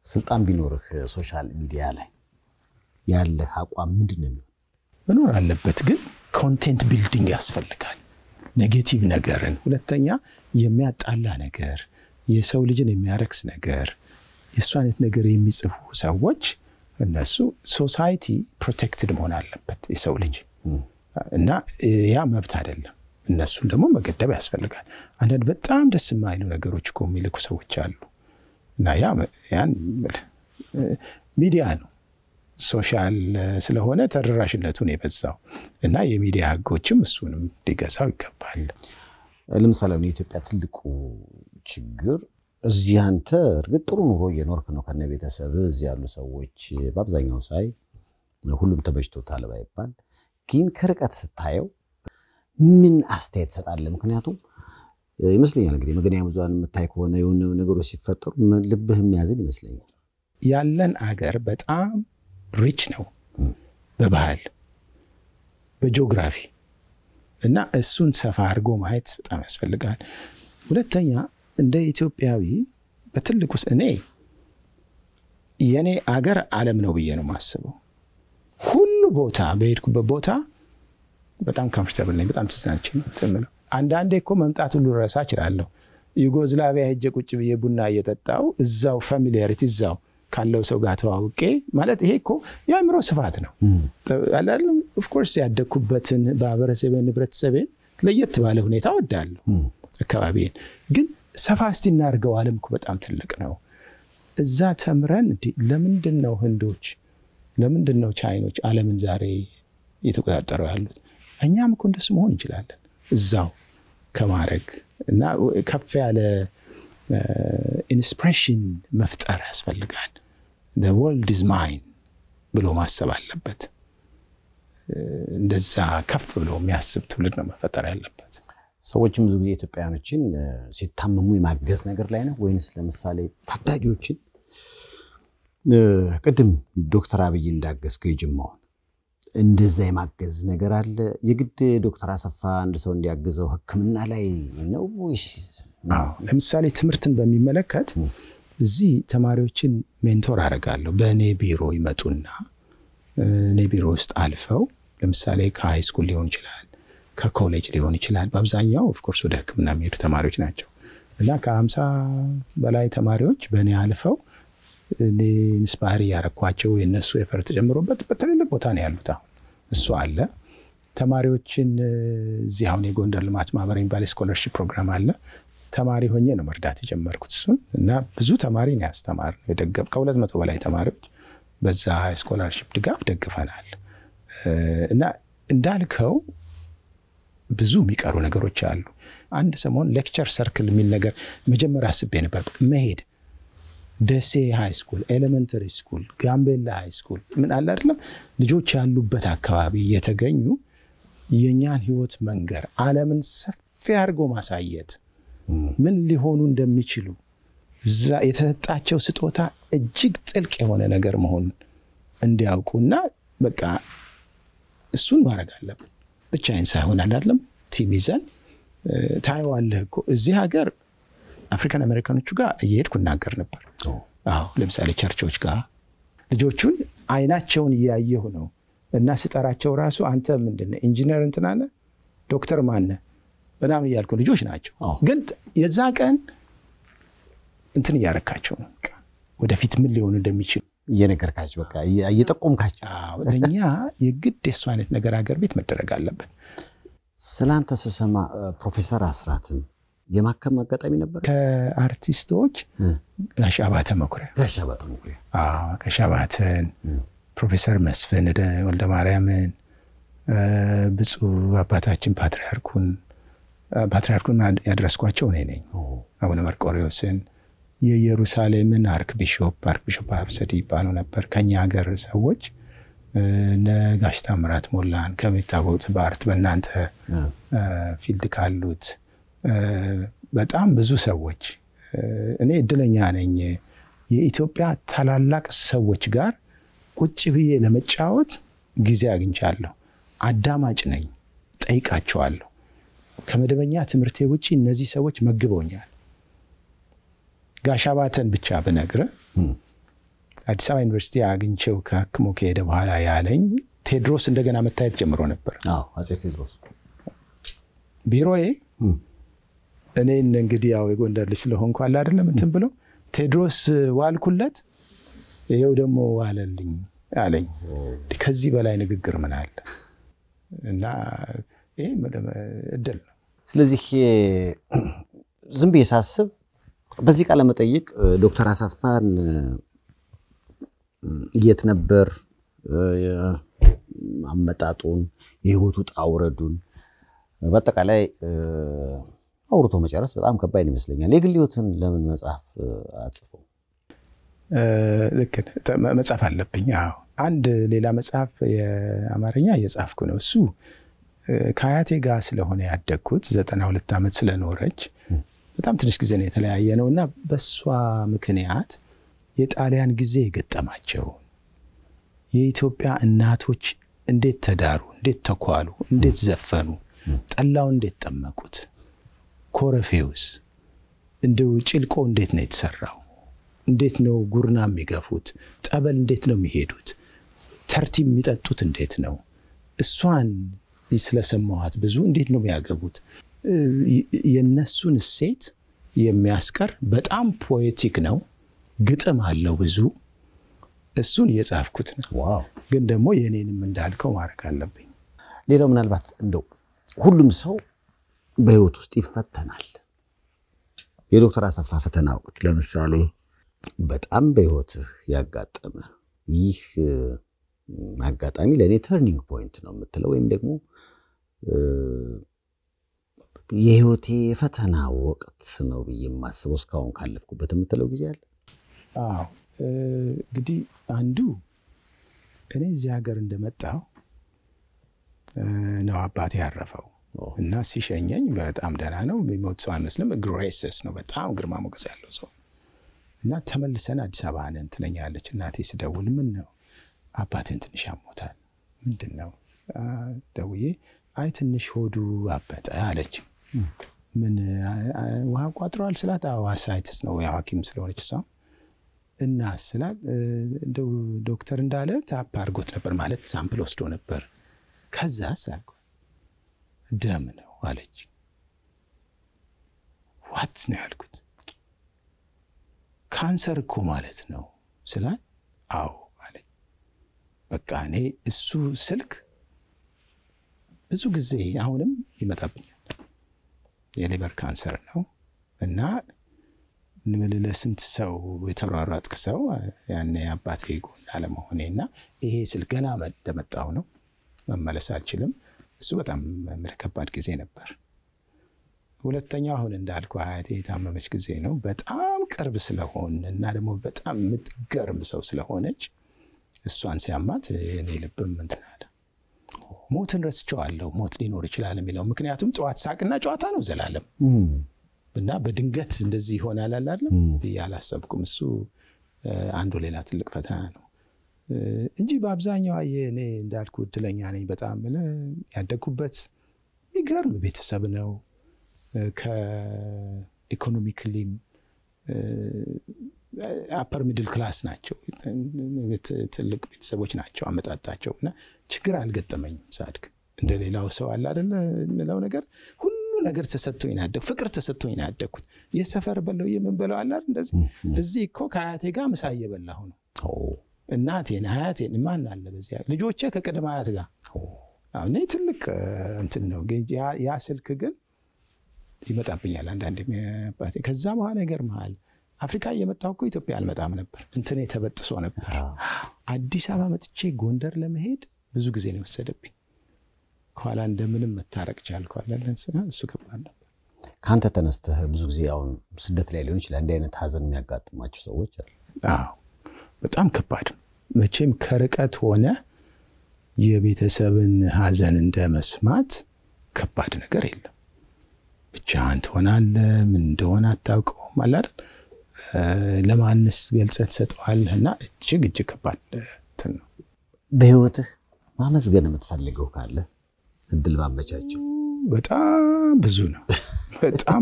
S2: ስልጣን ቢኖርህ ሶሻል ሚዲያ ላይ ያለ አቋም ምንድነው? መኖር አለበት ግን ኮንቴንት ቢልዲንግ ያስፈልጋል። ኔጌቲቭ ነገርን ሁለተኛ የሚያጣላ ነገር የሰው ልጅን የሚያረክስ ነገር የሱ አይነት ነገር የሚጽፉ ሰዎች እነሱ ሶሳይቲ ፕሮቴክትድ መሆን አለበት የሰው ልጅ እና ያ መብት አይደለም። እነሱን ደግሞ መገደብ ያስፈልጋል። አንዳንድ በጣም ደስ የማይሉ ነገሮች እኮ የሚልኩ ሰዎች አሉ እና ያን ሚዲያ ነው ሶሻል ስለሆነ ተደራሽነቱን የበዛው እና የሚዲያ ህጎችም እሱንም ሊገዛው ይገባል። ለምሳሌ የኢትዮጵያ ትልቁ ችግር እዚህ አንተ እርግጥ ጥሩ ኑሮ እየኖርክ ነው ከነ ቤተሰብ እዚህ ያሉ ሰዎች በአብዛኛው ሳይ ሁሉም ተበጅቶታል ባይባል ግን ከርቀት ስታየው ምን አስተያየት ሰጣለ? ምክንያቱም ይመስለኛል እንግዲህ መገናኛ ብዙሃን የምታይ ከሆነ የሆነ ነገሮች ሲፈጠሩ ልብህ የሚያዝን ይመስለኛል። ያለን አገር በጣም ሪች ነው በባህል በጂኦግራፊ እና እሱን ሰፋ አድርጎ ማየት በጣም ያስፈልጋል። ሁለተኛ እንደ ኢትዮጵያዊ በትልቁስ እኔ የኔ አገር ዓለም ነው ብዬ ነው ማስበው። ሁሉ ቦታ በሄድኩበት ቦታ በጣም ኮምፎርታብል ነኝ። በጣም ተስናች ነው ተመለ አንዳንዴ እኮ መምጣት ሁሉ ረሳ ይችላልው። ዩጎዝላቪያ ሄጄ ቁጭ ብዬ ቡና እየጠጣው እዛው ፋሚሊያሪቲ እዛው ካለው ሰው ጋር ተዋውቄ ማለት ይሄ እኮ የአእምሮ ስፋት ነው አይደለም? ኦፍ ኮርስ ያደኩበትን በአበረሰቤን ንብረተሰቤን ለየት ባለ ሁኔታ ወዳለሁ አካባቢን ግን ሰፋ እስቲ እናርገው። ዓለም እኮ በጣም ትልቅ ነው። እዛ ተምረን ለምንድነው ህንዶች ለምንድነው ቻይኖች ዓለምን ዛሬ እየተቆጣጠሩ ያሉት? እኛም እኮ እንደሱ መሆን እንችላለን እዛው ከማረግ እና ከፍ ያለ ኢንስፒሬሽን መፍጠር ያስፈልጋል። the world is mine ብሎ ማሰብ አለበት። እንደዛ ከፍ ብሎ የሚያስብ ትውልድ ነው መፈጠር ያለበት። ሰዎችም ብዙ ጊዜ ኢትዮጵያኖችን ሲታመሙ የማገዝ ነገር ላይ ነው ወይንስ ለምሳሌ ታዳጊዎችን ቅድም ዶክተር አብይ እንዳገዝከው ይጅማው እንደዛ የማገዝ ነገር አለ? የግድ ዶክተር አሰፋ አንድ ሰው እንዲያገዘው ህክምና ላይ ነው ወይስ? ለምሳሌ ትምህርትን በሚመለከት እዚህ ተማሪዎችን ሜንቶር አደርጋለሁ። በእኔ ቢሮ ይመጡና እኔ ቢሮ ውስጥ አልፈው ለምሳሌ ከሃይ ስኩል ሊሆን ይችላል፣ ከኮሌጅ ሊሆን ይችላል። በአብዛኛው ኦፍ ኮርስ ወደ ሕክምና የሚሄዱ ተማሪዎች ናቸው እና ከ50 በላይ ተማሪዎች በእኔ አልፈው እኔ ኢንስፓየር ያረኳቸው የነሱ ኤፈርት ተጨምሮበት በትልልቅ ቦታ ነው ያሉት። አሁን እሱ አለ። ተማሪዎችን እዚህ አሁን የጎንደር ልማት ማህበር የሚባል ስኮለርሺፕ ፕሮግራም አለ። ተማሪ ሆኜ ነው መርዳት የጀመርኩት እሱን እና ብዙ ተማሪ ነው ያስተማር ነው የደገፍ ከ200 በላይ ተማሪዎች በዛ ስኮላርሺፕ ድጋፍ ደግፈናል። እና እንዳልከው ብዙ የሚቀሩ ነገሮች አሉ። አንድ ሰሞን ሌክቸር ሰርክል የሚል ነገር መጀመሪያ አስቤ ነበር መሄድ ደሴ ሃይ ስኩል፣ ኤሌመንተሪ ስኩል፣ ጋምቤላ ሃይ ስኩል ምን አለ አይደለም ልጆች ያሉበት አካባቢ እየተገኙ የኛን ህይወት መንገር ዓለምን ሰፊ አድርጎ ማሳየት ምን ሊሆኑ እንደሚችሉ እዛ የተሰጣቸው ስጦታ እጅግ ጥልቅ የሆነ ነገር መሆን እንዲያውቁና በቃ እሱን ማድረግ አለብን። ብቻዬን ሳይሆን አይደለም ቲም ይዘን ታይዋለህ እኮ እዚህ ሀገር አፍሪካን አሜሪካኖቹ ጋር እየሄድኩ እናገር ነበር። አዎ ለምሳሌ ቸርቾች ጋር ልጆቹን አይናቸውን እያየሁ ነው እና ስጠራቸው ራሱ አንተ ምንድነው ኢንጂነር እንትና ነህ ዶክተር ማን ነህ በጣም ያልኩ ልጆች ናቸው። ግን የዛ ቀን እንትን ያረካቸው ነው ወደፊት ምን ሊሆኑ እንደሚችሉ
S1: እየነገርካቸው በቃ እየጠቆምካቸው።
S2: አዎ ለኛ የግድ የሱ አይነት ነገር ሀገር ቤት መደረግ አለበት።
S1: ስላንተ ስሰማ ፕሮፌሰር አስራትን የማከም አጋጣሚ ነበር
S2: ከአርቲስቶች ጋሽ አባተ መኩሪያ ጋሽ አባተን ፕሮፌሰር መስፍን ወልደ ማርያምን ብፁዕ አባታችን ፓትርያርኩን ያደረስኳቸው እኔ ነኝ። አቡነ መርቆሬዎስን የኢየሩሳሌምን አርክ ቢሾፕ አብሰዲ ይባሉ ነበር። ከኛ ሀገር ሰዎች ነጋሽ ታምራት ሞላን ከሚታወቁት በአርት በእናንተ ፊልድ ካሉት በጣም ብዙ ሰዎች እኔ እድለኛ ነኝ የኢትዮጵያ ታላላቅ ሰዎች ጋር ቁጭ ብዬ ለመጫወት ጊዜ አግኝቻለሁ። አዳማጭ ነኝ፣ ጠይቃቸዋለሁ። ከመደበኛ ትምህርቴ ውጪ እነዚህ ሰዎች መግበውኛል። ጋሽ አባተን ብቻ ብነግር አዲስ አበባ ዩኒቨርሲቲ አግኝቼው ከሐክሞ ከሄደ በኋላ ያለኝ ቴድሮስ እንደገና መታየት ጀምሮ ነበር።
S1: አዎ አጼ ቴድሮስ
S2: ቢሮዬ እኔ እንግዲህ ያው የጎንደር ልጅ ስለሆንኩ አለ አይደለም እንትን ብሎ ቴድሮስ ዋልኩለት ይሄው ደግሞ ዋለልኝ አለኝ። ከዚህ በላይ ንግግር ምን አለ? እና ይሄ እድል ነው።
S1: ስለዚህ ዝም ብዬ ሳስብ በዚህ ቃለ መጠይቅ ዶክተር አሰፋን የት ነበር አመጣጡን የህይወቱ ጣውረዱን በአጠቃላይ አውርቶ መጨረስ በጣም ከባድ ይመስለኛል። የግል ህይወትን ለምን መጽሐፍ አጽፈው?
S2: ልክ መጽሐፍ አለብኝ። አዎ አንድ ሌላ መጽሐፍ የአማርኛ እየጻፍኩ ነው። እሱ ከአያቴ ጋር ስለሆነ ያደግኩት 92 ዓመት ስለኖረች በጣም ትንሽ ጊዜ ነው የተለያየ ነውና በሷ ምክንያት የጣሊያን ጊዜ የገጠማቸው የኢትዮጵያ እናቶች እንዴት ተዳሩ፣ እንዴት ተኳሉ፣ እንዴት ዘፈኑ፣ ጠላው እንዴት ጠመቁት፣ ኮረፌውስ እንደው ጭልቆ እንዴት ነው የተሰራው፣ እንዴት ነው ጉርና የሚገፉት፣ ጠበል እንዴት ነው የሚሄዱት፣ ተርቲ የሚጠጡት እንዴት ነው፣ እሷን ስለሰማዋት ብዙ እንዴት ነው የሚያገቡት፣ የነሱን ሴት የሚያስቀር በጣም ፖኤቲክ ነው። ግጥም አለው ብዙ። እሱን እየጻፍኩት ነው።
S1: ዋው!
S2: ግን ደግሞ የኔንም እንዳልከው ማድረግ አለብኝ።
S1: ሌላው ምናልባት እንደው ሁሉም ሰው በህይወት ውስጥ ይፈተናል። የዶክተር አሰፋ ፈተና ወቅት ለምሳሌ በጣም በህይወት ያጋጠመ ይህ አጋጣሚ ለኔ ተርኒንግ ፖይንት ነው የምትለው ወይም ደግሞ የህይወቴ ፈተና ወቅት ነው ብዬ ማስበው እስካሁን ካለፍኩበት የምትለው ጊዜ አለ?
S2: አዎ እንግዲህ አንዱ እኔ እዚህ ሀገር እንደመጣው ነው አባቴ ያረፈው እና ሲሸኘኝ በጣም ደህና ነው፣ የሚሞት ሰው አይመስልም፣ ግሬሰስ ነው፣ በጣም ግርማ ሞገስ ያለው ሰው እና ተመልሰን አዲስ አበባ ነን ትለኛለች እናቴ ስደውል። ምን ነው አባቴን ትንሽ አሞታል። ምንድነው? ደውዬ አይ ትንሽ ሆዱ አበጠ አለች። ምን ውሃ ቋጥሯል ስላት አዎ አሳይትስ ነው ያው ሐኪም ስለሆነች እሷ እና ስላት እንደው ዶክተር እንዳለ ታፕ አድርጎት ነበር ማለት ሳምፕል ወስዶ ነበር ከዛ ሳልኩ ደም ነው አለች ዋት ነው ያልኩት ካንሰር እኮ ማለት ነው ስላት አዎ አለች በቃ እኔ እሱ ስልክ ብዙ ጊዜ አሁንም ይመጣብኛል የሊቨር ካንሰር ነው እና ለስንት ሰው የተሯሯጥክ ሰው ያኔ አባቴ ጎን አለመሆኔና ይሄ ስልክ ገና እንደመጣው ነው መመለስ አልችልም እሱ በጣም ከባድ ጊዜ ነበር ሁለተኛው አሁን እንዳልኩ አያቴ የታመመች ጊዜ ነው በጣም ቅርብ ስለሆነና ደግሞ በጣም ምትገርም ሰው ስለሆነች እሷን ሲያማት እኔ ልብም እንትናለ ሞትን ረስቸዋለሁ ሞት ሊኖር ይችላል የሚለው ምክንያቱም ጧት ሳቅና ጨዋታ ነው ዘላለም እና በድንገት እንደዚህ ይሆናል አይደለም በያላሰብኩም እሱ አንዱ ሌላ ትልቅ ፈተና ነው እንጂ በአብዛኛው እኔ እንዳልኩ እድለኛ ነኝ በጣም ያደኩበት ይገርም ቤተሰብ ነው ከኢኮኖሚካሊ አፐር ሚድል ክላስ ናቸው ትልቅ ቤተሰቦች ናቸው አመጣጣቸውና ችግር አልገጠመኝም ሳድግ እንደሌላው ሰው አለ አይደል ምለው ነገር ሁሉ ነገር ተሰጥቶኝ ያደኩ ፍቅር ተሰጥቶኝ ያደኩት የሰፈር በለው የምንበለው አለ አይደል እንደዚህ እዚህ እኮ ከአያቴ ጋር ምሳ እየበላሁ ነው እናቴን አያቴን ማን አለ በዚያ ልጆቼ ከቀደም አያት ጋር አሁን ትልቅ እንትን ነው ያ ስልክ ግን ይመጣብኛል አንዳንዴ አባቴ ከዛ በኋላ ይገርማል አፍሪካ እየመጣሁ እኮ ኢትዮጵያ አልመጣም ነበር እንትኔ ተበጥሶ ነበር አዲስ አበባ መጥቼ ጎንደር ለመሄድ ብዙ ጊዜ ነው ወሰደብኝ ኋላ እንደምንም መታረቅ ቻልኩ አላለንስና እሱ ከባድ ነበር ካንተ ተነስተህ ብዙ ጊዜ አሁን ስደት ላይ ሊሆን ይችላል እንደ አይነት ሀዘን የሚያጋጥማቸው ሰዎች አሉ አዎ በጣም ከባድ መቼም ከርቀት ሆነ የቤተሰብን ሀዘን እንደመስማት ከባድ ነገር የለም ብቻ አንተ ሆናለ ምን እንደሆነ አታውቀውም አይደል ለማንስ ገልጸት ሰጠዋልና እጅግ ከባድ ነው በህይወትህ ማመስገን የምትፈልገው ካለ እድል ባመቻቸው በጣም ብዙ ነው በጣም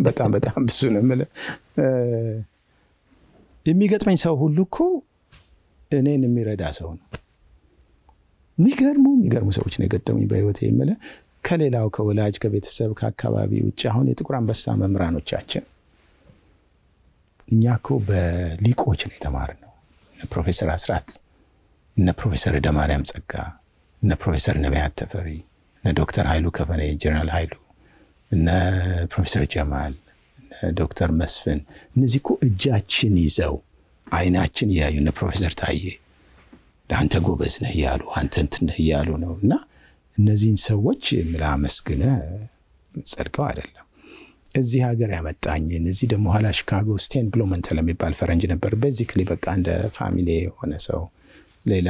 S2: ብዙ ነው ማለት የሚገጥመኝ ሰው ሁሉ እኮ እኔን የሚረዳ ሰው ነው የሚገርሙ ሰዎች ነው የገጠሙኝ በህይወቴ ማለት ከሌላው ከወላጅ ከቤተሰብ ከአካባቢ ውጭ አሁን የጥቁር አንበሳ መምራኖቻችን እኛኮ በሊቆች ነው የተማርነው ፕሮፌሰር አስራት እነ ፕሮፌሰር ደማርያም ጸጋ እነ ፕሮፌሰር ነቢያት ተፈሪ እነ ዶክተር ኃይሉ ከበኔ ጀነራል ኃይሉ እነ ፕሮፌሰር ጀማል እነ ዶክተር መስፍን እነዚህ እኮ እጃችን ይዘው አይናችን ያዩ እነ ፕሮፌሰር ታዬ አንተ ጎበዝ ነህ ያሉ አንተ እንትን ነህ ያሉ ነውና እነዚህን ሰዎች ምላመስግነ ጸድቀው አይደለም እዚህ ሀገር ያመጣኝ እዚህ ደግሞ ኋላ ሺካጎ ስቴን ብሎመንተል የሚባል ፈረንጅ ነበር ቤዚክሊ በቃ እንደ ፋሚሊ ሆነ ሰው ሌላ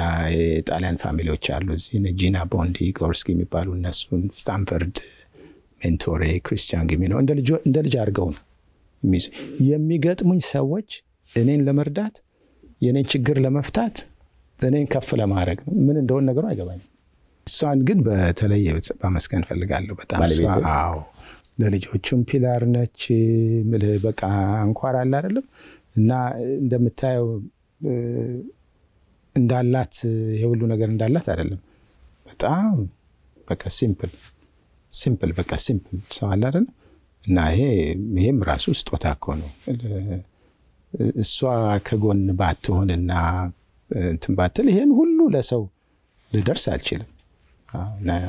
S2: ጣሊያን ፋሚሊዎች አሉ እዚህ ጂና ቦንዲ ጎርስኪ የሚባሉ እነሱን ስታንፈርድ ሜንቶሬ ክሪስቲያን ጊሚኖ እንደ ልጅ አድርገው ነው የሚገጥሙኝ ሰዎች እኔን ለመርዳት የኔን ችግር ለመፍታት እኔን ከፍ ለማድረግ ነው ምን እንደሆነ ነገሩ አይገባኝም እሷን ግን በተለየ በመስገን ፈልጋለሁ በጣም አዎ ለልጆቹም ፒላር ነች በቃ እንኳን አለ አይደለም እና እንደምታየው እንዳላት የሁሉ ነገር እንዳላት አይደለም በጣም በቃ ሲምፕል በቃ ሲምፕል ሰው አለ አይደል እና ይሄም ራሱ ስጦታ እኮ ነው እሷ ከጎን ባትሆንና እንትን ባትል ይሄን ሁሉ ለሰው ልደርስ አልችልም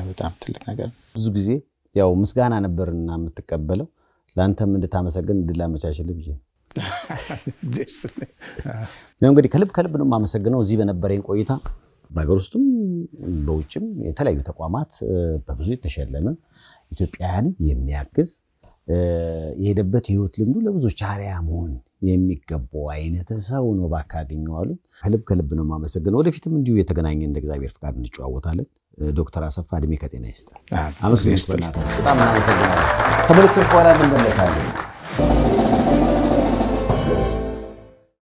S2: በጣም ትልቅ ነገር ብዙ ጊዜ ያው ምስጋና ነበርና የምትቀበለው ላንተም እንድታመሰግን እንድላመቻችልህ ብዬ ነው እንግዲህ ከልብ ነው ማመሰግነው እዚህ በነበረኝ ቆይታ በአገር ውስጥም በውጭም የተለያዩ ተቋማት በብዙ የተሸለመ ኢትዮጵያውያን የሚያግዝ የሄደበት ህይወት ልምዱ ለብዙዎች አሪያ መሆን የሚገባው አይነት ሰው ነው ባካገኘው አሉ ከልብ ነው ማመሰግነው ወደፊትም እንዲሁ የተገናኘን እንደ እግዚአብሔር ፍቃድ እንጨዋወታለን ዶክተር አሰፋ እድሜ ከጤና ይስጥ አመሰግናለሁ በጣም አመሰግናለሁ ተመልክቶ በኋላ እንመለሳለን